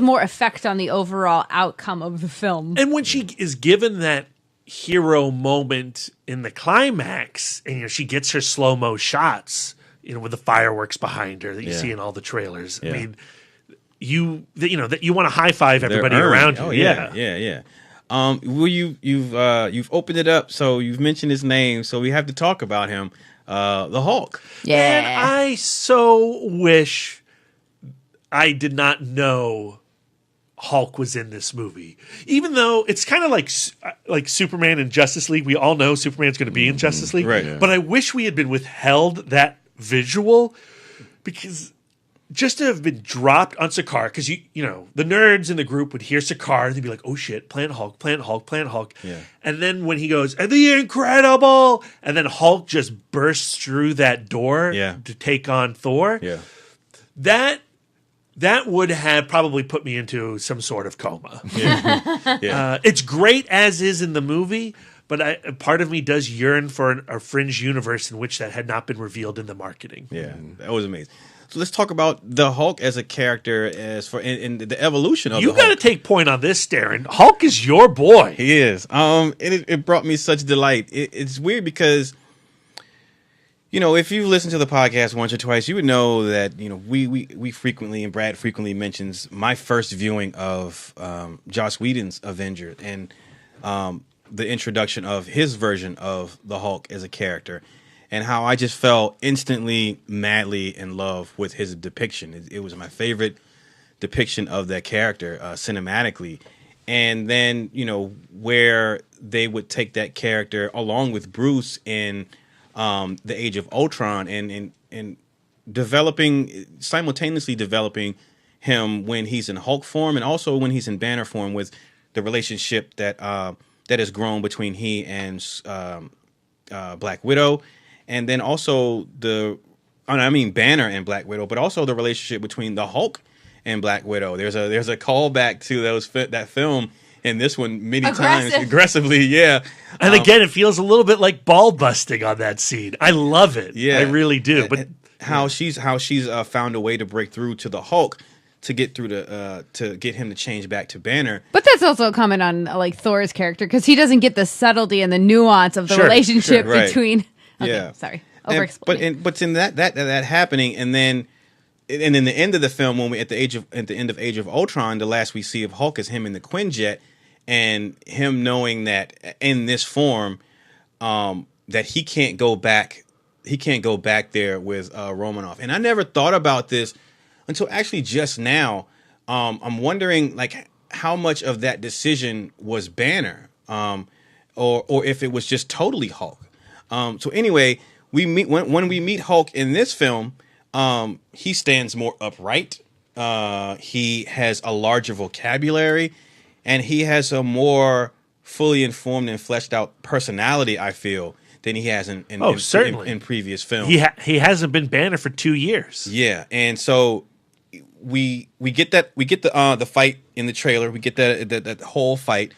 Speaker 4: more effect on the overall outcome of the film.
Speaker 5: And when she is given that hero moment in the climax, and she gets her slow-mo shots, with the fireworks behind her that you see in all the trailers.
Speaker 2: Yeah.
Speaker 5: I mean, you want to high five everybody
Speaker 2: They're
Speaker 5: around
Speaker 2: earned.
Speaker 5: you.
Speaker 2: Oh yeah. Well, you've opened it up, so you've mentioned his name, so we have to talk about him, the Hulk.
Speaker 5: And I so wish I did not know Hulk was in this movie, even though it's kind of like Superman and Justice League. We all know Superman's going to be in Justice League,
Speaker 2: right? Yeah.
Speaker 5: But I wish we had been withheld that visual, because just to have been dropped on Sakaar, because the nerds in the group would hear Sakaar and they'd be like, "Oh shit, Planet Hulk, Planet Hulk, Planet Hulk."
Speaker 2: Yeah.
Speaker 5: And then when he goes, "And the Incredible," and then Hulk just bursts through that door to take on Thor.
Speaker 2: Yeah.
Speaker 5: That would have probably put me into some sort of coma.
Speaker 2: Yeah.
Speaker 5: It's great as is in the movie, but part of me does yearn for a fringe universe in which that had not been revealed in the marketing.
Speaker 2: Yeah, that was amazing. So let's talk about the Hulk as a character, in the evolution of
Speaker 5: You
Speaker 2: the Hulk.
Speaker 5: got to take point on this, Darren. Hulk is your boy.
Speaker 2: He is. It brought me such delight. It's weird because, if you've listened to the podcast once or twice, you would know that we frequently, and Brad frequently mentions my first viewing of Joss Whedon's Avengers and the introduction of his version of the Hulk as a character, and how I just fell instantly, madly in love with his depiction. It was my favorite depiction of that character cinematically. And then, where they would take that character along with Bruce in the Age of Ultron and simultaneously developing him when he's in Hulk form and also when he's in Banner form, with the relationship that has grown between he and Black Widow. And then also Banner and Black Widow, but also the relationship between the Hulk and Black Widow. There's a callback to that film in this one many times aggressively. Yeah,
Speaker 5: and again, it feels a little bit like ball busting on that scene. I love it.
Speaker 2: Yeah,
Speaker 5: I really do. But
Speaker 2: how she's found a way to break through to the Hulk to get through to get him to change back to Banner.
Speaker 4: But that's also a comment on Thor's character, because he doesn't get the subtlety and the nuance of the relationship between. Okay,
Speaker 2: yeah, sorry. But in that happening, and then in the end of the film, when we at the end of Age of Ultron, the last we see of Hulk is him in the Quinjet, and him knowing that in this form, that he can't go back there with Romanoff. And I never thought about this until actually just now. I'm wondering how much of that decision was Banner, or if it was just totally Hulk. So anyway, when we meet Hulk in this film, he stands more upright. He has a larger vocabulary, and he has a more fully informed and fleshed out personality, I feel, than he has in previous films.
Speaker 5: He hasn't been Banner for 2 years.
Speaker 2: Yeah, and so we get the fight in the trailer. We get that whole fight.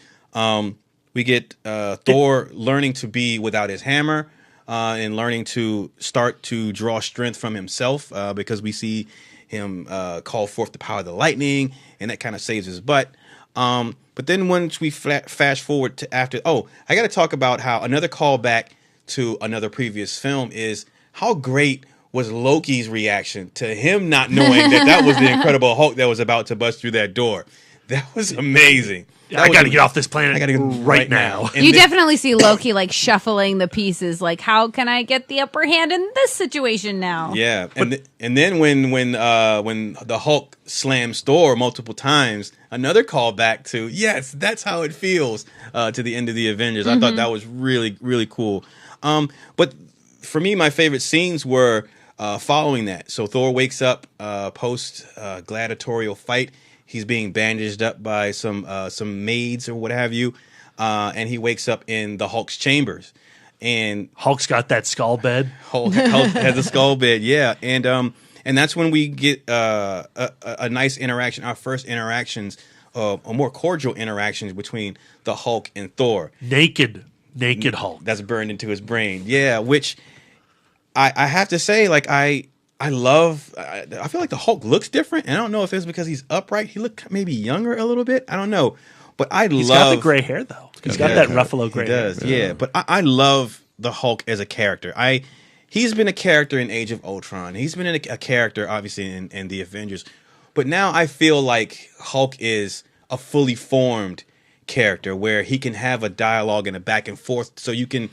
Speaker 2: We get Thor learning to be without his hammer, and learning to start to draw strength from himself, because we see him call forth the power of the lightning, and that kind of saves his butt. But then once we fast forward to after, I got to talk about how another callback to another previous film is how great was Loki's reaction to him not knowing that was the Incredible Hulk that was about to bust through that door. That was amazing.
Speaker 5: I got to get off this planet.
Speaker 2: I got to go right now.
Speaker 4: You definitely see Loki shuffling the pieces. How can I get the upper hand in this situation now?
Speaker 2: Yeah, and then when the Hulk slams Thor multiple times, another callback to that's how it feels to the end of the Avengers. I thought that was really, really cool. But for me, my favorite scenes were following that. So Thor wakes up post gladiatorial fight. He's being bandaged up by some maids or what have you, and he wakes up in the Hulk's chambers. And
Speaker 5: Hulk's got that skull bed.
Speaker 2: Hulk has a skull bed, yeah. And that's when we get a nice interaction, our first interactions, or more cordial interactions between the Hulk and Thor.
Speaker 5: Naked Naked Hulk.
Speaker 2: that's burned into his brain. Yeah, which I have to say, like I love. I feel like the Hulk looks different, and I don't know if it's because he's upright. He looked maybe younger a little bit. I don't know, but
Speaker 5: He's
Speaker 2: love
Speaker 5: got the gray hair though. He's got that Ruffalo gray
Speaker 2: he does,
Speaker 5: hair.
Speaker 2: yeah. But I love the Hulk as a character. He's been a character in Age of Ultron. He's been a character, obviously, in the Avengers. But now I feel like Hulk is a fully formed character where he can have a dialogue and a back and forth. So you can,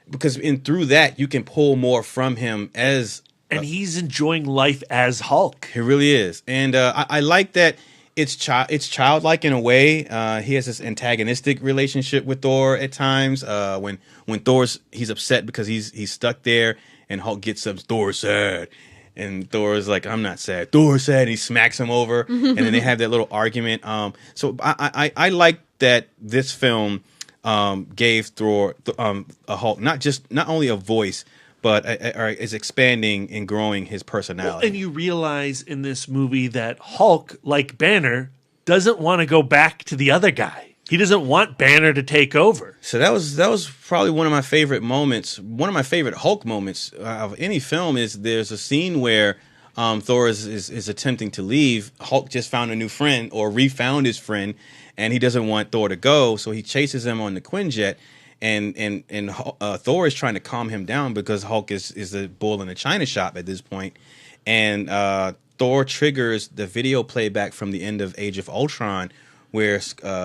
Speaker 2: because through that, you can pull more from him as.
Speaker 5: And he's enjoying life as Hulk.
Speaker 2: He really is. And I like that it's childlike in a way. He has this antagonistic relationship with Thor at times. When he's upset because he's stuck there, and Hulk gets up, Thor's sad. And Thor's like, I'm not sad. Thor's sad. And he smacks him over. And then they have that little argument. So I like that this film gave Thor a Hulk, not only a voice, but is expanding and growing his personality.
Speaker 5: Well, and you realize in this movie that Hulk, like Banner, doesn't want to go back to the other guy. He doesn't want Banner to take over.
Speaker 2: So that was probably one of my favorite moments. One of my favorite Hulk moments of any film is there's a scene where Thor is attempting to leave. Hulk just found a new friend or refound his friend, and he doesn't want Thor to go, so he chases him on the Quinjet. And Thor is trying to calm him down because Hulk is a bull in a china shop at this point. And Thor triggers the video playback from the end of Age of Ultron, where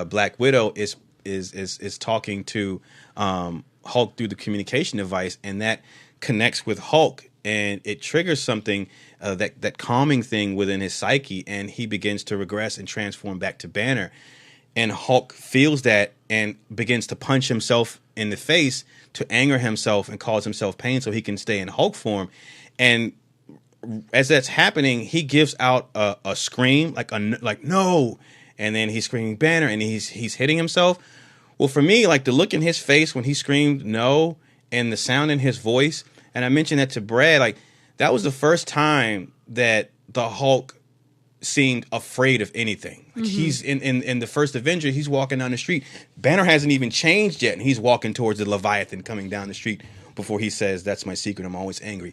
Speaker 2: Black Widow is talking to Hulk through the communication device, and that connects with Hulk, and it triggers something that calming thing within his psyche, and he begins to regress and transform back to Banner. And Hulk feels that and begins to punch himself in the face to anger himself and cause himself pain so he can stay in Hulk form. And as that's happening, he gives out a scream like no, and then he's screaming Banner, and he's hitting himself. Well, for me, like the look in his face when he screamed no and the sound in his voice, and I mentioned that to Brad, like that was the first time that the Hulk seemed afraid of anything. Like he's in the first Avenger, he's walking down the street. Banner hasn't even changed yet, and he's walking towards the Leviathan coming down the street before he says, "That's my secret, I'm always angry."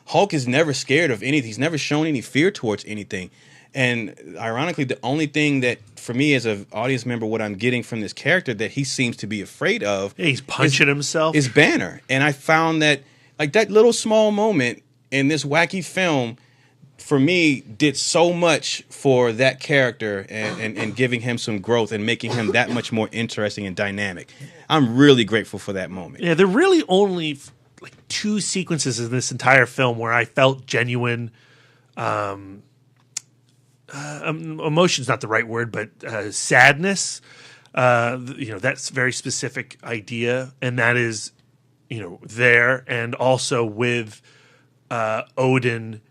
Speaker 2: Hulk is never scared of anything. He's never shown any fear towards anything. And ironically, the only thing that, for me as an audience member, what I'm getting from this character that he seems to be afraid of,
Speaker 5: he's punching himself,
Speaker 2: is Banner. And I found that, like, that little small moment in this wacky film, for me, did so much for that character and giving him some growth and making him that much more interesting and dynamic. I'm really grateful for that moment.
Speaker 5: Yeah, there are really only like two sequences in this entire film where I felt genuine emotion's not the right word, but sadness. That's a very specific idea, and that is, there, and also with Odin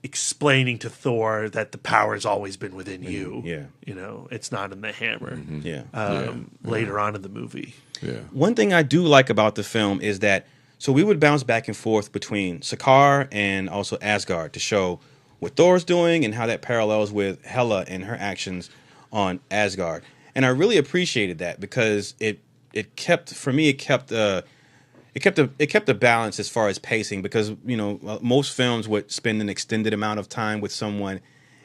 Speaker 5: explaining to Thor that the power has always been within you.
Speaker 2: Yeah.
Speaker 5: It's not in the hammer.
Speaker 2: Yeah.
Speaker 5: Later on in the movie.
Speaker 3: Yeah.
Speaker 2: One thing I do like about the film is that, so we would bounce back and forth between Sakaar and also Asgard to show what Thor's doing and how that parallels with Hela and her actions on Asgard. And I really appreciated that because it kept the balance as far as pacing, because most films would spend an extended amount of time with someone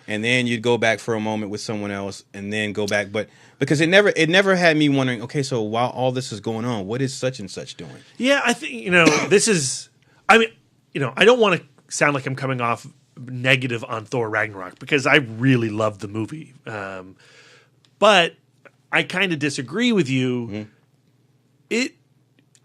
Speaker 2: and then you'd go back for a moment with someone else and then go back, but because it never had me wondering, okay, so while all this is going on, what is such and such doing?
Speaker 5: Yeah, I think this is, I don't want to sound like I'm coming off negative on Thor Ragnarok because I really loved the movie, but I kind of disagree with you.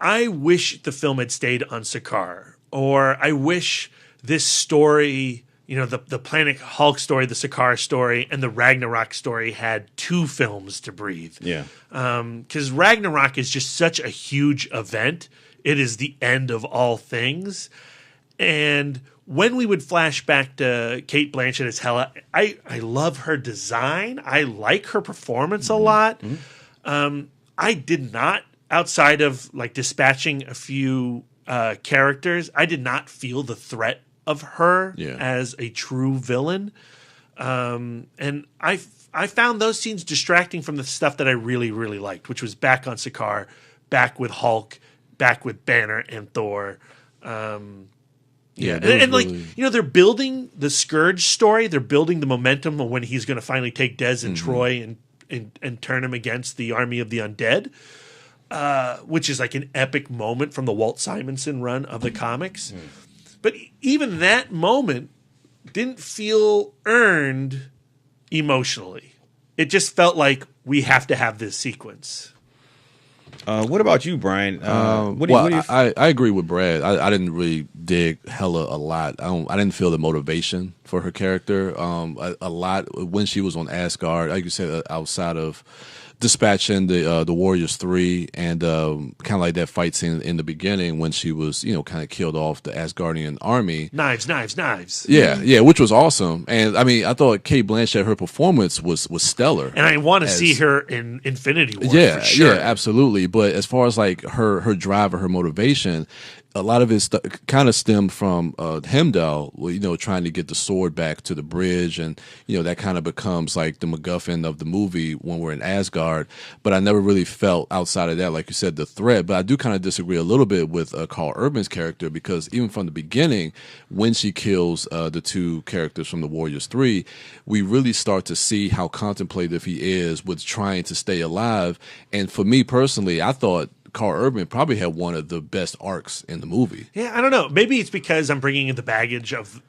Speaker 5: I wish the film had stayed on Sakaar, or I wish this story, the Planet Hulk story, the Sakaar story, and the Ragnarok story had two films to breathe.
Speaker 2: Yeah.
Speaker 5: Because Ragnarok is just such a huge event. It is the end of all things. And when we would flash back to Cate Blanchett as Hela, I love her design. I like her performance a lot. I did not, outside of like dispatching a few characters, I did not feel the threat of her as a true villain. And I found those scenes distracting from the stuff that I really, really liked, which was back on Sakaar, back with Hulk, back with Banner and Thor. Yeah,
Speaker 3: there was
Speaker 5: and like
Speaker 3: really-
Speaker 5: they're building the Scourge story. They're building the momentum of when he's going to finally take Des and Troy and turn him against the army of the undead, which is like an epic moment from the Walt Simonson run of the comics. But even that moment didn't feel earned emotionally. It just felt like we have to have this sequence.
Speaker 2: What about you, Brian? What do you
Speaker 3: I agree with Brad. I didn't really dig Hela a lot. I didn't feel the motivation for her character a lot when she was on Asgard. Like you said, outside of dispatching the Warriors 3 and kind of like that fight scene in the beginning when she was kind of killed off the Asgardian army.
Speaker 5: Knives.
Speaker 3: Yeah, which was awesome. And I mean, I thought Kate Blanchett, her performance was stellar.
Speaker 5: And I want to see her in Infinity War.
Speaker 3: Yeah,
Speaker 5: for sure.
Speaker 3: yeah, absolutely. But as far as like her drive or her motivation, a lot of it kind of stemmed from Heimdall, trying to get the sword back to the bridge, and that kind of becomes like the MacGuffin of the movie when we're in Asgard. But I never really felt outside of that, like you said, the threat. But I do kind of disagree a little bit with Carl Urban's character, because even from the beginning, when she kills the two characters from the Warriors 3, we really start to see how contemplative he is with trying to stay alive. And for me personally, I thought Carl Urban probably had one of the best arcs in the movie.
Speaker 5: Yeah, I don't know. Maybe it's because I'm bringing in the baggage of,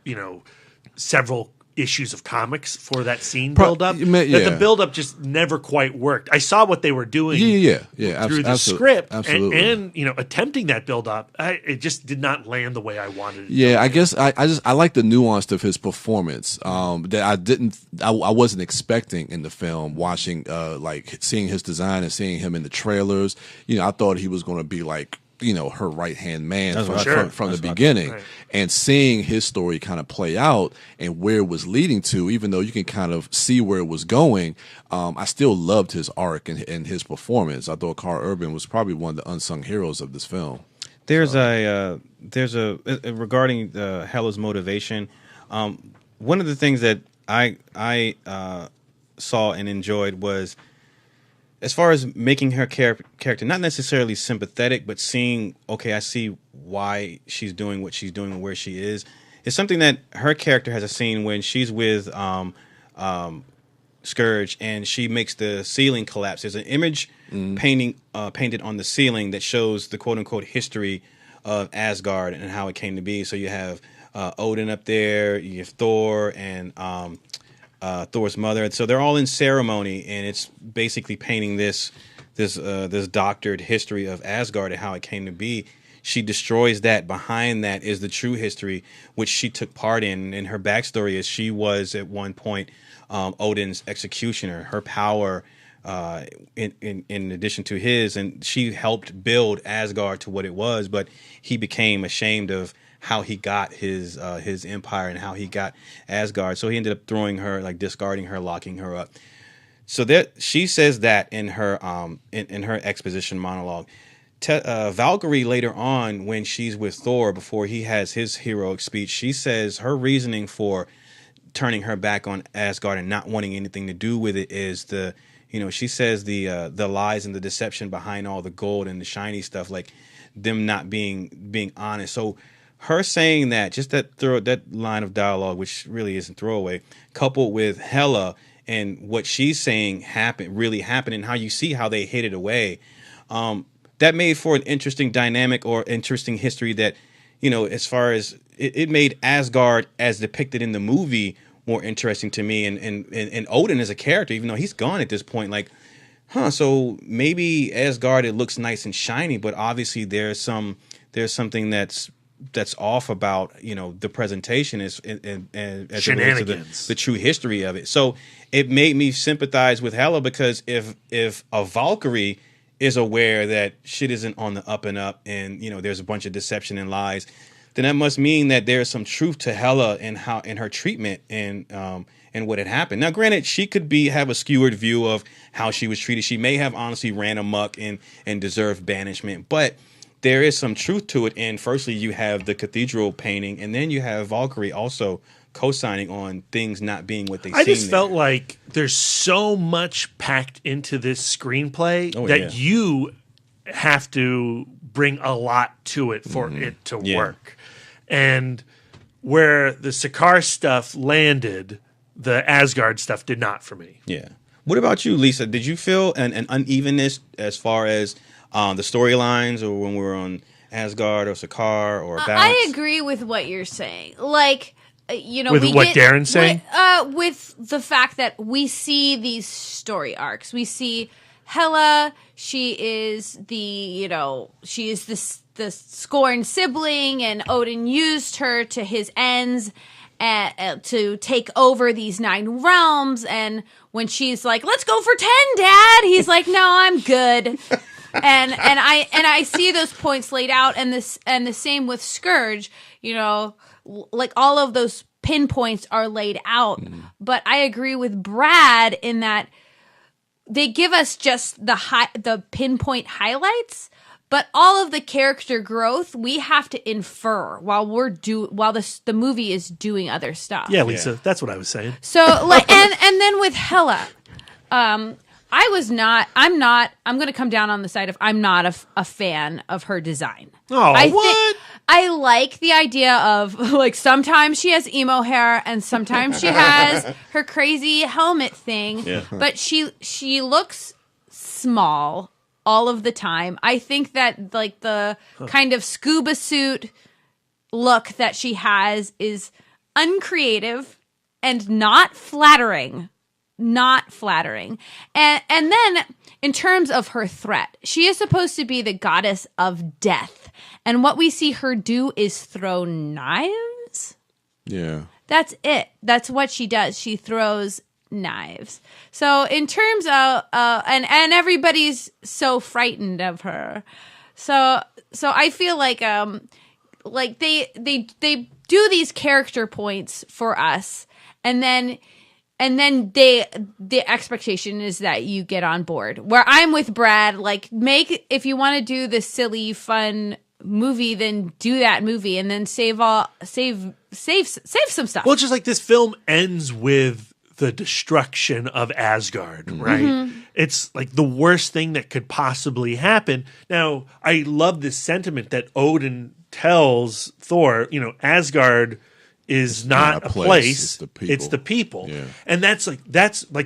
Speaker 5: several issues of comics for that scene build-up.
Speaker 3: Yeah.
Speaker 5: That the build-up just never quite worked. I saw what they were doing through the script and attempting that build-up. It just did not land the way I wanted it.
Speaker 3: Yeah, I guess I like the nuance of his performance that I wasn't expecting in the film. Watching like seeing his design and seeing him in the trailers, I thought he was going to be like her right-hand man from the beginning.
Speaker 5: Right.
Speaker 3: And seeing his story kind of play out and where it was leading to, even though you can kind of see where it was going, I still loved his arc and his performance. I thought Carl Urban was probably one of the unsung heroes of this film.
Speaker 2: There's a regarding Hela's motivation. One of the things that I saw and enjoyed was, as far as making her character not necessarily sympathetic, but seeing, okay, I see why she's doing what she's doing and where she is. It's something that her character has a scene when she's with Scourge and she makes the ceiling collapse. There's an image painted on the ceiling that shows the quote-unquote history of Asgard and how it came to be. So you have Odin up there, you have Thor and Thor's mother. So they're all in ceremony, and it's basically painting this doctored history of Asgard and how it came to be. She destroys that. Behind that is the true history, which she took part in. And her backstory is she was at one point Odin's executioner. Her power, in addition to his, and she helped build Asgard to what it was. But he became ashamed of how he got his empire and how he got Asgard. So he ended up throwing her, like discarding her, locking her up. So that she says that in her in her exposition monologue. Valkyrie later on, when she's with Thor before he has his heroic speech, she says her reasoning for turning her back on Asgard and not wanting anything to do with it is she says the lies and the deception behind all the gold and the shiny stuff, like them not being honest. So her saying that, just that line of dialogue, which really isn't throwaway, coupled with Hela and what she's saying really happened, and how you see how they hid it away, that made for an interesting dynamic or interesting history that, as far as it made Asgard as depicted in the movie more interesting to me, and Odin as a character, even though he's gone at this point, like, so maybe Asgard, it looks nice and shiny, but obviously there's something that's off about the presentation as it relates to the true history of it. So it made me sympathize with Hela, because if a Valkyrie is aware that shit isn't on the up and up, and there's a bunch of deception and lies, then that must mean that there's some truth to Hela and how in her treatment and what had happened. Now, granted, she could have a skewered view of how she was treated. She may have honestly ran amok and deserved banishment, but there is some truth to it. And firstly, you have the cathedral painting, and then you have Valkyrie also co-signing on things not being what they seem.
Speaker 5: I just felt like there's so much packed into this screenplay that you, have to bring a lot to it for it to work. And where the Sakaar stuff landed, the Asgard stuff did not for me.
Speaker 2: Yeah. What about you, Lisa? Did you feel an unevenness as far as the storylines, or when we were on Asgard or Sakaar or Balance?
Speaker 4: I agree with what you're saying. Like,
Speaker 5: With what Darren's saying?
Speaker 4: with the fact that we see these story arcs. We see Hela. She is the scorned sibling, and Odin used her to his ends to take over these 9 realms. And when she's like, "Let's go for 10, Dad," he's like, "No, I'm good." and I see those points laid out, and the same with Scourge. Like all of those pinpoints are laid out. But I agree with Brad in that they give us just the pinpoint highlights, but all of the character growth we have to infer while the movie is doing other stuff.
Speaker 5: Yeah, Lisa, that's what I was saying.
Speaker 4: So like, and then with Hela, I'm going to come down on the side of I'm not a fan of her design.
Speaker 5: Oh, what?
Speaker 4: I like the idea of, like, sometimes she has emo hair and sometimes she has her crazy helmet thing.
Speaker 2: Yeah.
Speaker 4: But she looks small all of the time. I think that, like, the kind of scuba suit look that she has is uncreative and not flattering. Not flattering. And then in terms of her threat, she is supposed to be the goddess of death. And what we see her do is throw knives.
Speaker 3: Yeah.
Speaker 4: That's it. That's what she does. She throws knives. So in terms of and everybody's so frightened of her. So I feel like they do these character points for us, and then the expectation is that you get on board. Where I'm with Brad, like, if you want to do the silly, fun movie, then do that movie, and then save some stuff.
Speaker 5: Well, just like this film ends with the destruction of Asgard, right? It's like the worst thing that could possibly happen. Now, I love this sentiment that Odin tells Thor, Asgard is not a place. It's the people.
Speaker 3: Yeah.
Speaker 5: And that's like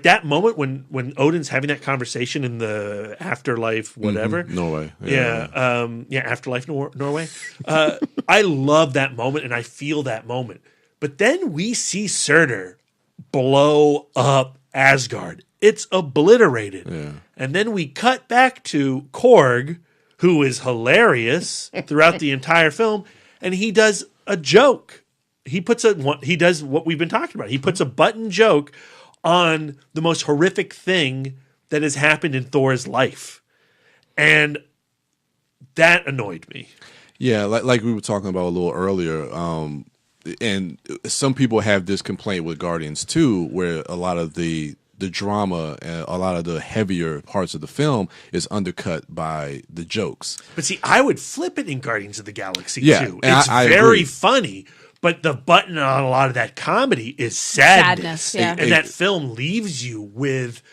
Speaker 5: that moment when Odin's having that conversation in the afterlife, whatever.
Speaker 3: Norway.
Speaker 5: Afterlife Norway. I love that moment, and I feel that moment. But then we see Surtur blow up Asgard. It's obliterated. Yeah. And then we cut back to Korg, who is hilarious throughout the entire film, and he does a joke. He does what we've been talking about. He puts a button joke on the most horrific thing that has happened in Thor's life. And that annoyed me.
Speaker 3: Yeah, like we were talking about a little earlier. And some people have this complaint with Guardians 2, where a lot of the drama and a lot of the heavier parts of the film is undercut by the jokes.
Speaker 5: But see, I would flip it in Guardians of the Galaxy too.
Speaker 3: It's
Speaker 5: I very agree. Funny. But the button on a lot of that comedy is sadness.
Speaker 4: Yeah.
Speaker 5: And that film leaves you with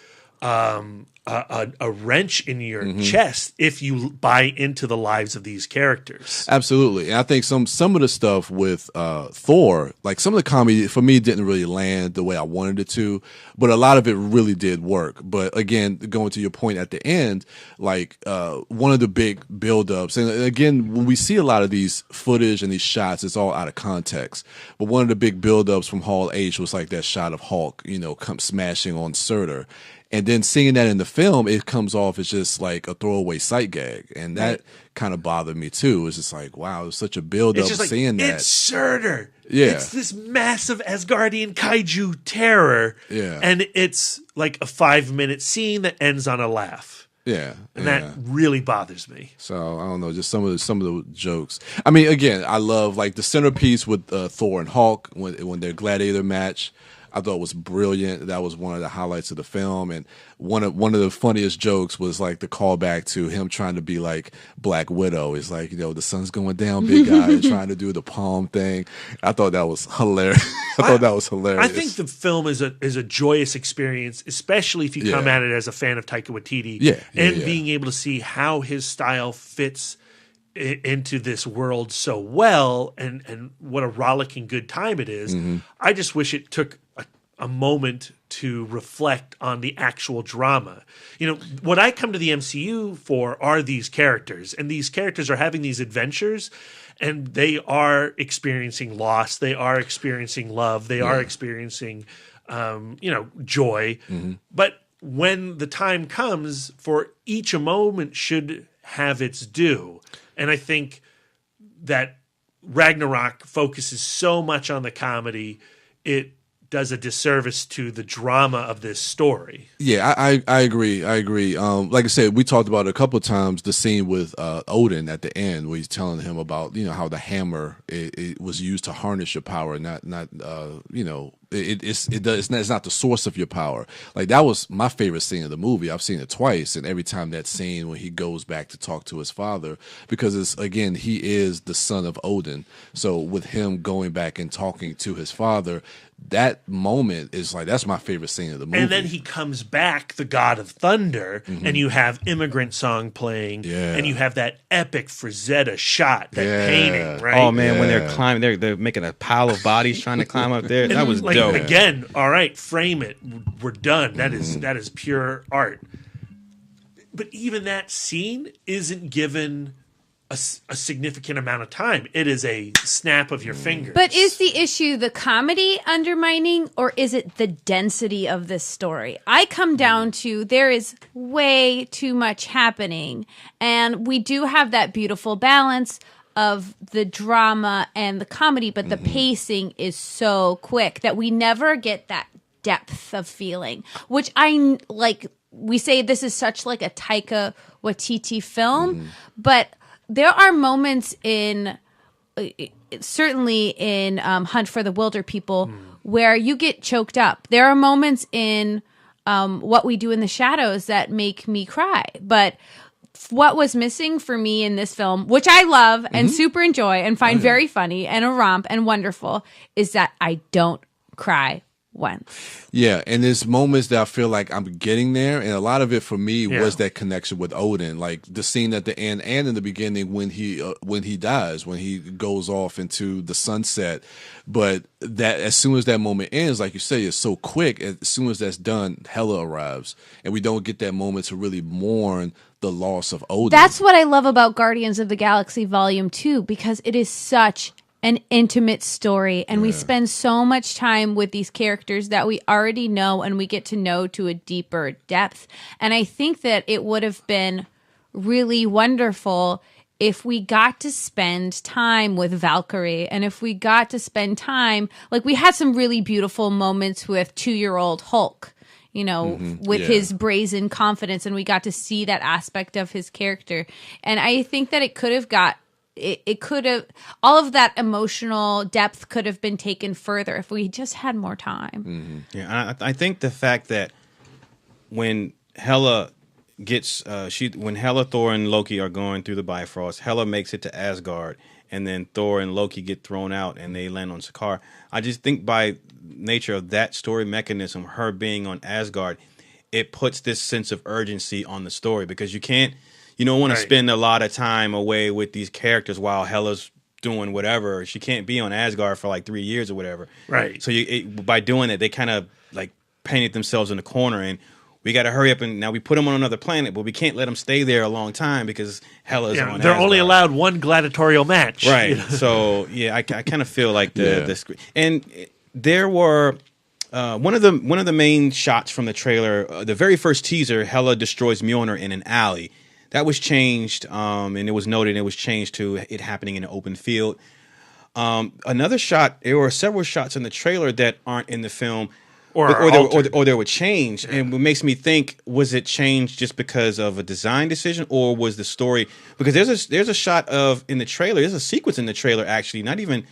Speaker 5: a wrench in your chest if you buy into the lives of these characters.
Speaker 3: Absolutely. And I think some of the stuff with Thor, like some of the comedy for me didn't really land the way I wanted it to, but a lot of it really did work. But again, going to your point at the end, like one of the big buildups, and again, when we see a lot of these footage and these shots, it's all out of context. But one of the big buildups from Hall H was like that shot of Hulk, come smashing on Surtur. And then seeing that in the film, it comes off as just like a throwaway sight gag. And that kind of bothered me too. It's just like, wow, there's such a build-up seeing that.
Speaker 5: It's Surtur.
Speaker 3: Yeah.
Speaker 5: It's this massive Asgardian kaiju terror.
Speaker 3: Yeah.
Speaker 5: And it's like a 5-minute scene that ends on a laugh.
Speaker 3: Yeah.
Speaker 5: And that really bothers me.
Speaker 3: So I don't know, just some of the jokes. I mean, again, I love like the centerpiece with Thor and Hulk when their gladiator match. I thought was brilliant. That was one of the highlights of the film. And one of the funniest jokes was like the callback to him trying to be like Black Widow. It's like, the sun's going down, big guy, and trying to do the palm thing. I thought that was hilarious. I
Speaker 5: think the film is a joyous experience, especially if you come at it as a fan of Taika Waititi, being able to see how his style fits into this world so well, and what a rollicking good time it is. I just wish it took a moment to reflect on the actual drama. What I come to the MCU for are these characters, and these characters are having these adventures, and they are experiencing loss, they are experiencing love, they are experiencing joy. But when the time comes, for each a moment should have its due. And I think that Ragnarok focuses so much on the comedy, it does a disservice to the drama of this story.
Speaker 3: Yeah, I agree. Like I said, we talked about it a couple of times, the scene with Odin at the end where he's telling him about, how the hammer it was used to harness your power, not it's not the source of your power. Like, that was my favorite scene of the movie. I've seen it twice, and every time that scene when he goes back to talk to his father, because he is the son of Odin. So with him going back and talking to his father, that moment is like, that's my favorite scene of the movie.
Speaker 5: And then he comes back, the God of Thunder, and you have Immigrant Song playing, and you have that epic Frazetta shot, that painting, right?
Speaker 2: Oh man, when they're climbing, they're making a pile of bodies trying to climb up there. That was dope.
Speaker 5: Again, all right, frame it. We're done. That is pure art. But even that scene isn't given a significant amount of time. It is a snap of your fingers.
Speaker 4: But is the issue the comedy undermining, or is it the density of this story? I come down to there is way too much happening, and we do have that beautiful balance of the drama and the comedy, but the pacing is so quick that we never get that depth of feeling, which I like. We say this is such like a Taika Waititi film, but there are moments certainly in Hunt for the Wilder People where you get choked up. There are moments in What We Do in the Shadows that make me cry. But what was missing for me in this film, which I love and super enjoy and find very funny and a romp and wonderful, is that I don't cry once.
Speaker 3: Yeah, and there's moments that I feel like I'm getting there, and a lot of it for me was that connection with Odin, like the scene at the end and in the beginning when he dies, when he goes off into the sunset. But that as soon as that moment ends, like you say, it's so quick. As soon as that's done, Hela arrives, and we don't get that moment to really mourn the loss of Odin.
Speaker 4: That's what I love about Guardians of the Galaxy Volume 2, because it is such an intimate story, and we spend so much time with these characters that we already know and we get to know to a deeper depth. And I think that it would have been really wonderful if we got to spend time with Valkyrie, and if we got to spend time, like we had some really beautiful moments with 2-year-old Hulk, with his brazen confidence, and we got to see that aspect of his character. And I think that it could have all of that emotional depth could have been taken further if we just had more time.
Speaker 2: Yeah, I think the fact that when Hela gets when Hela, Thor, and Loki are going through the Bifrost, Hela makes it to Asgard, and then Thor and Loki get thrown out and they land on Sakaar. I just think by nature of that story mechanism, her being on Asgard, it puts this sense of urgency on the story, because you don't want to spend a lot of time away with these characters while Hela's doing whatever. She can't be on Asgard for like 3 years or whatever. Right. So by doing it, they kind of like painted themselves in the corner, and we got to hurry up, and now we put them on another planet, but we can't let them stay there a long time because Hela's on Asgard.
Speaker 5: They're only allowed one gladiatorial match.
Speaker 2: Right. So, I kind of feel like the screen. And there were one of the main shots from the trailer, the very first teaser, Hela destroys Mjolnir in an alley. That was changed, and it was noted it was changed to it happening in an open field. Another shot, there were several shots in the trailer that aren't in the film, or they were changed. Yeah. And what makes me think, was it changed just because of a design decision, or was the story? Because there's a shot in the trailer, there's a sequence in the trailer actually, not even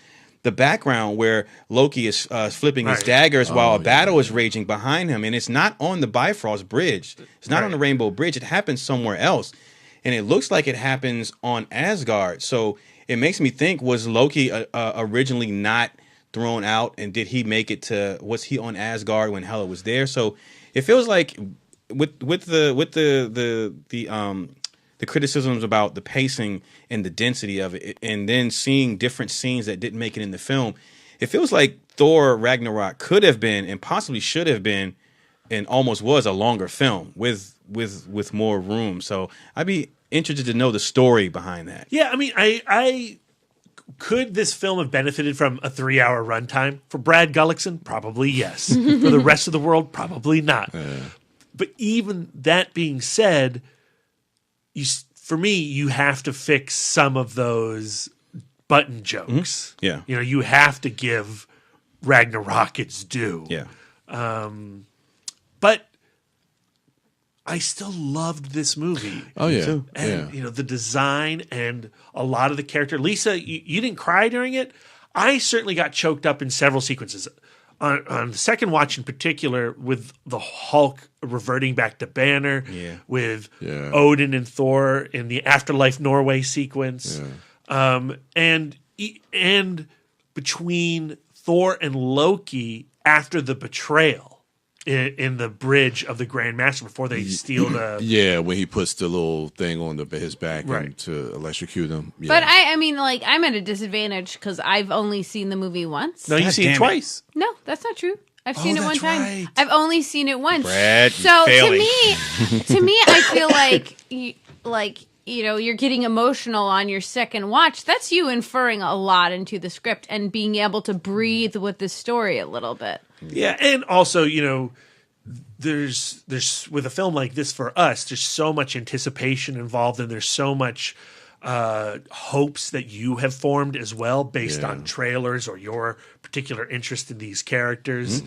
Speaker 2: the background where Loki is flipping his
Speaker 5: Right.
Speaker 2: daggers while a battle is raging behind him, and it's not on the Bifrost Bridge. It's not on the Rainbow Bridge. It happens somewhere else, and it looks like it happens on Asgard. So it makes me think: was Loki originally not thrown out, and did he make it to? Was he on Asgard when Hela was there? So it feels like with the criticisms about the pacing and the density of it, and then seeing different scenes that didn't make it in the film, it feels like Thor Ragnarok could have been and possibly should have been and almost was a longer film with more room. So I'd be interested to know the story behind that.
Speaker 5: Yeah, I mean, I could this film have benefited from a 3-hour runtime? For Brad Gullickson, probably yes. For the rest of the world, probably not. But even that being said, for me, you have to fix some of those button jokes.
Speaker 2: Yeah.
Speaker 5: You know, you have to give Ragnarok its due.
Speaker 2: Yeah.
Speaker 5: But I still loved this movie.
Speaker 3: Oh yeah,
Speaker 2: too.
Speaker 5: And, you know, the design and a lot of the character. Lisa, you didn't cry during it? I certainly got choked up in several sequences. On the second watch in particular, with the Hulk reverting back to Banner, with Odin and Thor in the Afterlife Norway sequence, and between Thor and Loki after the betrayal in the bridge of the Grand Master before they steal the...
Speaker 3: Yeah, when he puts the little thing on his back
Speaker 5: Right.
Speaker 3: and to electrocute him. Yeah.
Speaker 4: But I mean, like, I'm at a disadvantage because I've only seen the movie once.
Speaker 5: No, you've
Speaker 2: God
Speaker 5: seen
Speaker 2: damn
Speaker 5: it
Speaker 2: it.
Speaker 5: twice.
Speaker 4: No, that's not true. I've seen it one
Speaker 5: that's
Speaker 4: time.
Speaker 5: right.
Speaker 4: I've only seen it once.
Speaker 2: Brad,
Speaker 4: so
Speaker 2: you're
Speaker 4: to
Speaker 2: failing.
Speaker 4: me, I feel like you know, you're getting emotional on your second watch. That's you inferring a lot into the script and being able to breathe with the story a little bit.
Speaker 5: Yeah, and also, you know, there's with a film like this for us, there's so much anticipation involved, and there's so much hopes that you have formed as well based on trailers or your particular interest in these characters.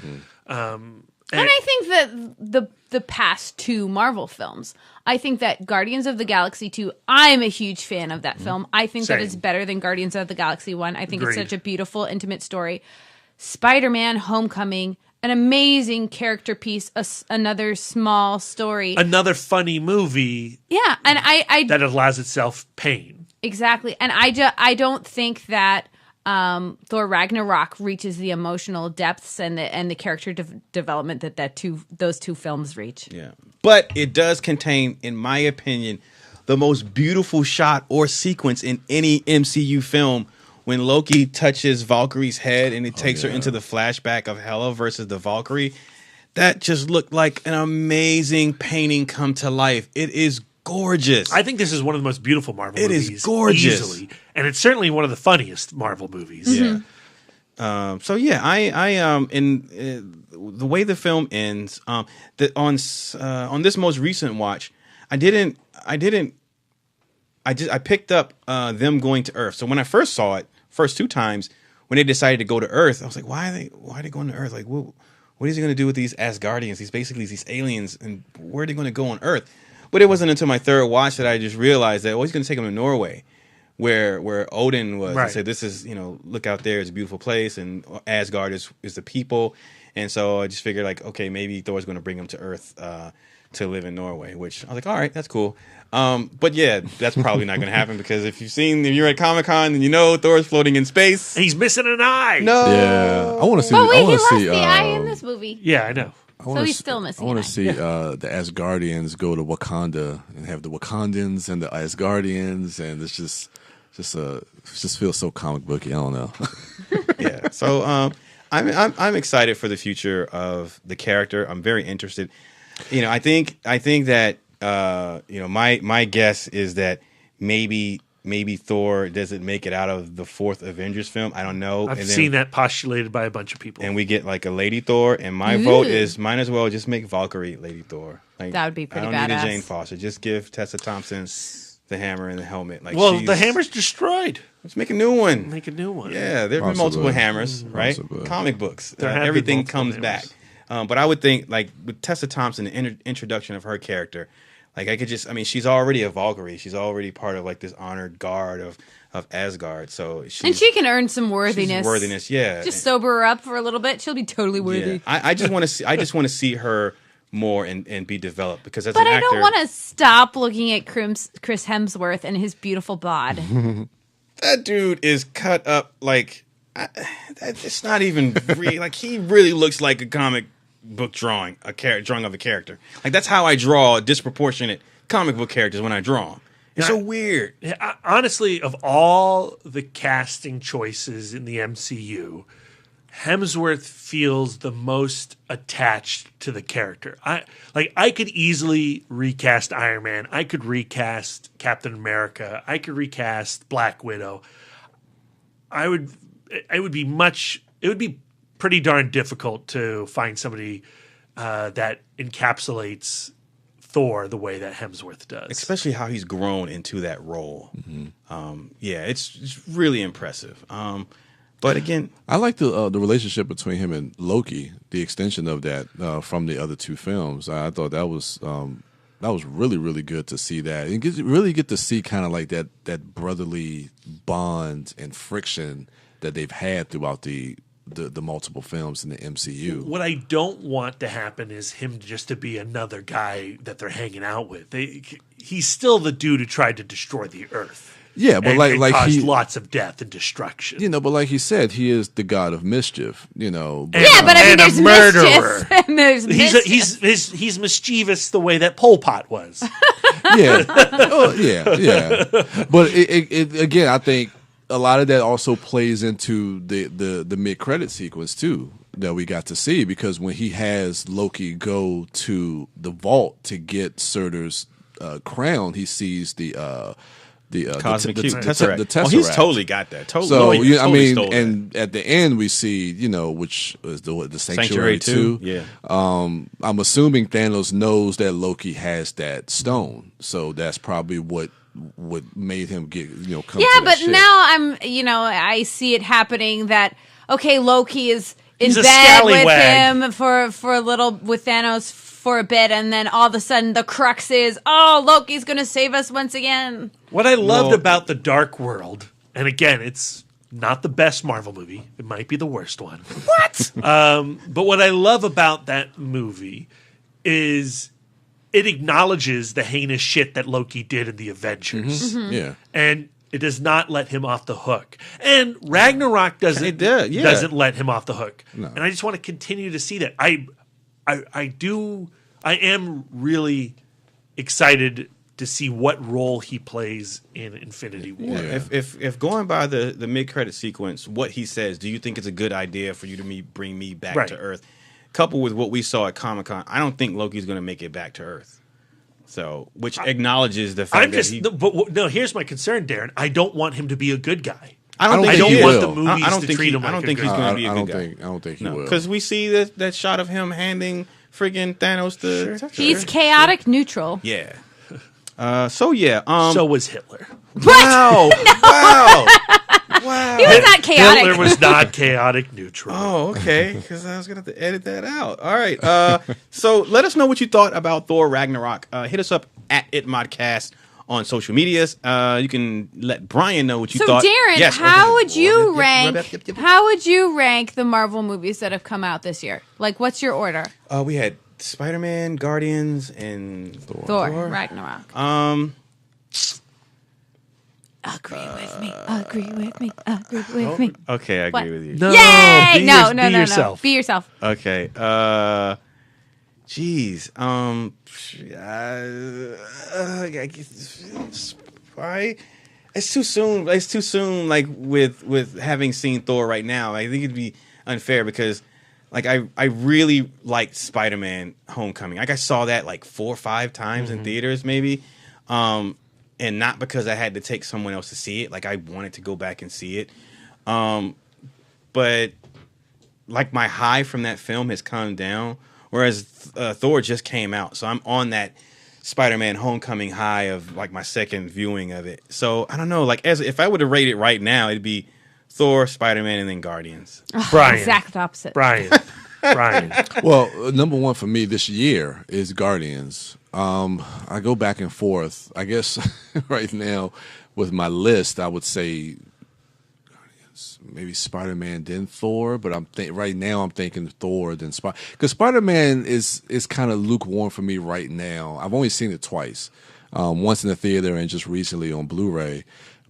Speaker 4: And I think that the past two Marvel films, I think that Guardians of the Galaxy 2, I'm a huge fan of that film. I think that
Speaker 5: Same.
Speaker 4: it's better than Guardians of the Galaxy 1. I think
Speaker 5: Agreed.
Speaker 4: it's such a beautiful, intimate story. Spider-Man Homecoming, an amazing character piece, another small story.
Speaker 5: Another funny movie
Speaker 4: Yeah, and I
Speaker 5: that allows itself pain.
Speaker 4: exactly. And I don't think that Thor Ragnarok reaches the emotional depths and the character development that those two films reach.
Speaker 2: Yeah. But it does contain, in my opinion, the most beautiful shot or sequence in any MCU film when Loki touches Valkyrie's head and it takes her into the flashback of Hela versus the Valkyrie. That just looked like an amazing painting come to life. It is gorgeous.
Speaker 5: I think this is one of the most beautiful Marvel
Speaker 2: It
Speaker 5: movies.
Speaker 2: is gorgeous.
Speaker 5: Easily. And it's certainly one of the funniest Marvel movies.
Speaker 2: Yeah. So yeah, I in the way the film ends, on this most recent watch, I picked up them going to Earth. So when I first saw it, first two times when they decided to go to Earth, I was like, why are they going to Earth? Like, what is he going to do with these Asgardians? These aliens, and where are they going to go on Earth? But it wasn't until my third watch that I just realized that he's going to take them to Norway, where Odin was.
Speaker 5: Right.
Speaker 2: He said, this is, look out there, it's a beautiful place, and Asgard is the people. And so I just figured, like, okay, maybe Thor's going to bring him to Earth to live in Norway, which I was like, all right, that's cool. But yeah, that's probably not going to happen because if you're at Comic-Con and Thor's floating in space.
Speaker 5: He's missing an eye.
Speaker 2: No.
Speaker 3: Yeah, I want to see.
Speaker 4: But wait,
Speaker 3: I
Speaker 4: he
Speaker 3: want
Speaker 4: lost
Speaker 3: to see.
Speaker 4: the eye in this movie.
Speaker 5: Yeah, I know.
Speaker 4: So he's still missing
Speaker 3: I want
Speaker 4: an
Speaker 3: to
Speaker 4: eye.
Speaker 3: see the Asgardians go to Wakanda and have the Wakandans and the Asgardians, and it's just feels so comic booky. I don't know.
Speaker 2: Yeah. So I'm excited for the future of the character. I'm very interested. I think that my guess is that maybe Thor doesn't make it out of the fourth Avengers film. I don't know.
Speaker 5: I've seen that postulated by a bunch of people.
Speaker 2: And we get like a Lady Thor, and my vote is might as well just make Valkyrie Lady Thor. Like,
Speaker 4: That would be pretty
Speaker 2: I don't need
Speaker 4: badass.
Speaker 2: a Jane Foster. Just give Tessa Thompson the hammer and the helmet. Like,
Speaker 5: well, the hammer's destroyed.
Speaker 2: Let's make a new one.
Speaker 5: Make a new one.
Speaker 2: Yeah, there have been
Speaker 3: Possibly.
Speaker 2: multiple hammers, right?
Speaker 3: Possibly.
Speaker 2: Comic books.
Speaker 5: There have been
Speaker 2: Everything
Speaker 5: multiple
Speaker 2: comes
Speaker 5: hammers.
Speaker 2: back. But I would think, like, with Tessa Thompson, the introduction of her character, Like I could just, I mean, she's already a Valkyrie. She's already part of like this honored guard of Asgard. So she's,
Speaker 4: And she can earn some
Speaker 2: she's
Speaker 4: worthiness.
Speaker 2: worthiness, yeah.
Speaker 4: Just sober her up for a little bit. She'll be totally worthy.
Speaker 2: Yeah. I just want to see. I just want to see her more and be developed because as
Speaker 4: But
Speaker 2: an
Speaker 4: I
Speaker 2: actor,
Speaker 4: don't want to stop looking at Chris Hemsworth and his beautiful bod.
Speaker 2: that dude is cut up like it's not even real. Like he really looks like a comic book drawing of a character. Like that's how I draw disproportionate comic book characters when I draw 'em. It's so weird.
Speaker 5: Yeah, honestly, of all the casting choices in the MCU, Hemsworth feels the most attached to the character. I could easily recast Iron Man. I could recast Captain America. I could recast Black Widow. It would be pretty darn difficult to find somebody that encapsulates Thor the way that Hemsworth does.
Speaker 2: Especially how he's grown into that role. Yeah, it's really impressive. But again,
Speaker 3: I like the relationship between him and Loki, the extension of that from the other two films. I thought that was really, really good to see that. And really get to see kind of like that brotherly bond and friction that they've had throughout the multiple films in the MCU.
Speaker 5: What I don't want to happen is him just to be another guy that they're hanging out with. He's still the dude who tried to destroy the Earth.
Speaker 3: Yeah, but
Speaker 5: and
Speaker 3: like
Speaker 5: caused
Speaker 3: he,
Speaker 5: lots of death and destruction.
Speaker 3: but like he said, he is the god of mischief. But,
Speaker 4: Yeah, but I mean,
Speaker 5: And a
Speaker 4: there's
Speaker 5: murderer.
Speaker 4: mischief. And there's mischief.
Speaker 5: He's mischievous the way that Pol Pot was.
Speaker 3: yeah, yeah. But it again, I think a lot of that also plays into the mid credit sequence too that we got to see, because when he has Loki go to the vault to get Surtur's crown, he sees the
Speaker 2: Cosmic
Speaker 3: the
Speaker 2: Cube,
Speaker 3: Tesseract. The Tesseract.
Speaker 2: Oh, he's totally got that. Totally.
Speaker 3: So
Speaker 2: Oh, yeah,
Speaker 3: I
Speaker 2: totally
Speaker 3: mean,
Speaker 2: stole that.
Speaker 3: and at the end we see, which is the Sanctuary 2.
Speaker 2: Yeah.
Speaker 3: I'm assuming Thanos knows that Loki has that stone, so that's probably what made him get come.
Speaker 4: Yeah,
Speaker 3: to that
Speaker 4: but
Speaker 3: shit.
Speaker 4: now I see it happening that, okay, Loki is in
Speaker 5: He's a
Speaker 4: bed with
Speaker 5: scallywag.
Speaker 4: him for a little, with Thanos for a bit, and then all of a sudden the crux is, oh, Loki's going to save us once again.
Speaker 5: What I loved about The Dark World, and again, it's not the best Marvel movie. It might be the worst one.
Speaker 4: What?
Speaker 5: But what I love about that movie is it acknowledges the heinous shit that Loki did in the Avengers.
Speaker 3: Yeah.
Speaker 5: And it does not let him off the hook. And Ragnarok doesn't let him off the hook.
Speaker 3: No.
Speaker 5: And I just want to continue to see that. I am really excited to see what role he plays in Infinity War.
Speaker 3: Yeah.
Speaker 2: If going by the mid credit sequence, what he says, do you think it's a good idea for you to bring me back
Speaker 5: Right.
Speaker 2: to Earth? Coupled with what we saw at Comic-Con, I don't think Loki's going to make it back to Earth. So, which acknowledges the fact
Speaker 5: no, here's my concern, Darren. I don't want him to be a good guy.
Speaker 2: I don't
Speaker 3: think
Speaker 2: think
Speaker 3: he
Speaker 2: he
Speaker 3: will.
Speaker 5: want the movies
Speaker 2: I don't
Speaker 5: to
Speaker 2: think
Speaker 5: treat
Speaker 2: he-
Speaker 5: him
Speaker 2: I
Speaker 5: like
Speaker 2: don't
Speaker 5: a
Speaker 2: think
Speaker 5: good
Speaker 2: he's
Speaker 5: guy.
Speaker 2: gonna be a
Speaker 3: I
Speaker 2: good
Speaker 3: don't
Speaker 2: guy.
Speaker 3: think he
Speaker 2: No,
Speaker 3: will.
Speaker 2: because we see that shot of him handing friggin' Thanos the Tesseract.
Speaker 4: He's chaotic neutral.
Speaker 2: Yeah. So yeah.
Speaker 5: So was Hitler.
Speaker 2: Wow. Wow. Wow.
Speaker 4: He was not chaotic.
Speaker 5: Hitler was not chaotic neutral.
Speaker 2: Oh, okay. Because I was gonna have to edit that out. All right. So let us know what you thought about Thor Ragnarok. Hit us up at ItModcast on social medias. You can let Brian know what you
Speaker 4: So
Speaker 2: thought.
Speaker 4: Darren,
Speaker 2: Yes,
Speaker 4: how
Speaker 2: okay.
Speaker 4: would you
Speaker 2: Yep,
Speaker 4: rank?
Speaker 2: yep.
Speaker 4: How would you rank the Marvel movies that have come out this year? Like, what's your order?
Speaker 2: We had Spider-Man, Guardians, and
Speaker 4: Thor, Ragnarok. Agree with me. Agree with me. Agree with me.
Speaker 2: Okay, I agree
Speaker 4: What?
Speaker 2: with you.
Speaker 5: No,
Speaker 4: Yay!
Speaker 5: be
Speaker 4: No.
Speaker 5: yourself.
Speaker 4: Be yourself.
Speaker 2: Okay. Geez. It's too soon. It's too soon. Like with having seen Thor right now, I think it'd be unfair because, like, I really liked Spider-Man: Homecoming. Like I saw that like 4 or 5 times in theaters, maybe. And not because I had to take someone else to see it. Like I wanted to go back and see it. But like my high from that film has come down, whereas Thor just came out, so I'm on that Spider-Man: Homecoming high of like my second viewing of it. So I don't know, like if I would have rated right now, it'd be Thor, Spider-Man, and then Guardians.
Speaker 5: Brian.
Speaker 4: Exact opposite.
Speaker 5: Brian, Brian.
Speaker 3: Well, number one for me this year is Guardians. I go back and forth. I guess right now with my list, I would say Guardians, maybe Spider-Man, then Thor. But right now I'm thinking Thor, then Spider. Because Spider-Man is kind of lukewarm for me right now. I've only seen it twice, once in the theater and just recently on Blu-ray.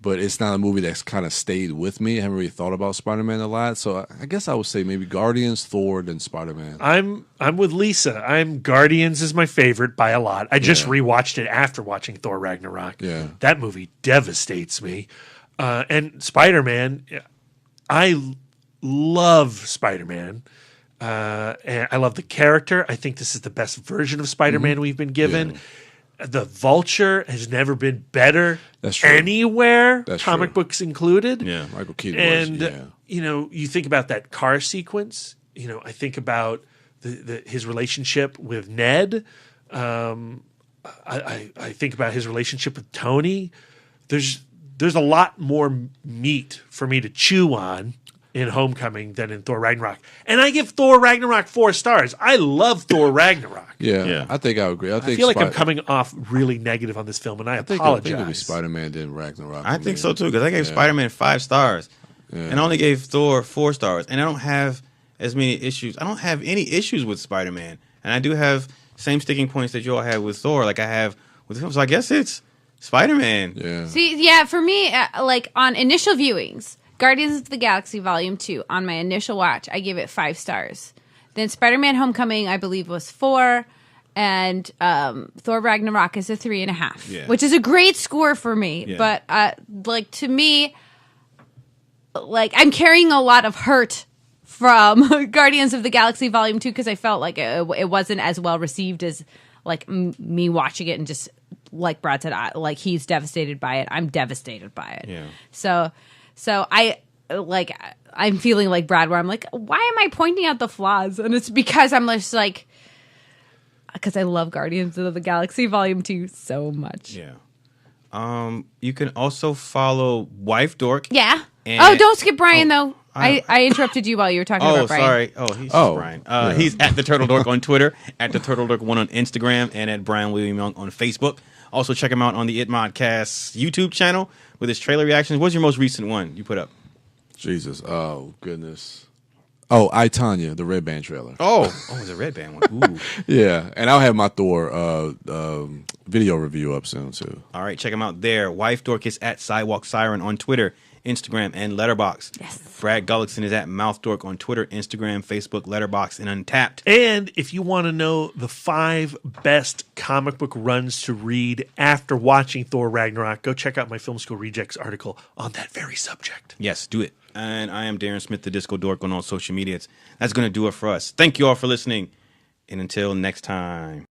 Speaker 3: But it's not a movie that's kind of stayed with me. I haven't really thought about Spider-Man a lot, so I guess I would say maybe Guardians, Thor, then Spider-Man.
Speaker 5: I'm with Lisa. Guardians is my favorite by a lot. I just rewatched it after watching Thor Ragnarok.
Speaker 3: Yeah.
Speaker 5: That movie devastates me. And Spider-Man, I love Spider-Man. And I love the character. I think this is the best version of Spider-Man we've been given.
Speaker 3: Yeah.
Speaker 5: The Vulture has never been better
Speaker 3: That's true.
Speaker 5: Anywhere,
Speaker 3: That's
Speaker 5: comic
Speaker 3: true.
Speaker 5: books included.
Speaker 2: Yeah.
Speaker 3: Michael Keaton
Speaker 5: And
Speaker 3: was,
Speaker 5: you think about that car sequence. I think about his relationship with Ned. I think about his relationship with Tony. There's a lot more meat for me to chew on in Homecoming than in Thor Ragnarok, and I give Thor Ragnarok 4 stars. I love Thor Ragnarok.
Speaker 3: Yeah, I think I would agree.
Speaker 5: I feel like I'm coming off really negative on this film, and I apologize.
Speaker 3: I think it'd be Spider-Man, then Ragnarok.
Speaker 2: I think so too, because I gave Spider-Man 5 stars, and I only gave Thor 4 stars, and I don't have as many issues. I don't have any issues with Spider-Man, and I do have same sticking points that you all have with Thor, like I have with him. So I guess it's Spider-Man.
Speaker 3: Yeah.
Speaker 4: See, yeah, for me, like on initial viewings, Guardians of the Galaxy Volume 2, on my initial watch, I gave it 5 stars. Then Spider-Man Homecoming, I believe, was 4. And Thor Ragnarok is a 3.5, which is a great score for me.
Speaker 2: Yeah.
Speaker 4: But to me, I'm carrying a lot of hurt from Guardians of the Galaxy Volume 2 because I felt like it wasn't as well received as me watching it and just like Brad said, he's devastated by it. I'm devastated by it.
Speaker 2: Yeah.
Speaker 4: So I'm feeling like Brad, where I'm like, why am I pointing out the flaws? And it's because I'm just because I love Guardians of the Galaxy Volume 2 so much.
Speaker 2: Yeah. You can also follow Wife Dork.
Speaker 4: Yeah.
Speaker 2: And-
Speaker 4: don't skip Brian, though. I interrupted you while you were talking about Brian.
Speaker 2: Sorry. He's Brian. He's at the Turtle Dork on Twitter, at the Turtle Dork 1 on Instagram, and at Brian William Young on Facebook. Also, check him out on the It Modcast YouTube channel with his trailer reactions. What's your most recent one you put up?
Speaker 3: Jesus. Oh, goodness. Oh, I, Tonya, the Red Band trailer.
Speaker 2: It's a Red Band one. Ooh.
Speaker 3: Yeah, and I'll have my Thor video review up soon, too.
Speaker 2: All right, check him out there. Wife Dork is at Sidewalk Siren on Twitter, Instagram, and Letterboxd.
Speaker 4: Yes.
Speaker 2: Brad Gullickson is at Mouth Dork on Twitter, Instagram, Facebook, Letterboxd, and Untapped.
Speaker 5: And if you want to know the 5 best comic book runs to read after watching Thor Ragnarok, go check out my Film School Rejects article on that very subject.
Speaker 2: Yes, do it. And I am Darren Smith, the Disco Dork, on all social medias. That's going to do it for us. Thank you all for listening. And until next time.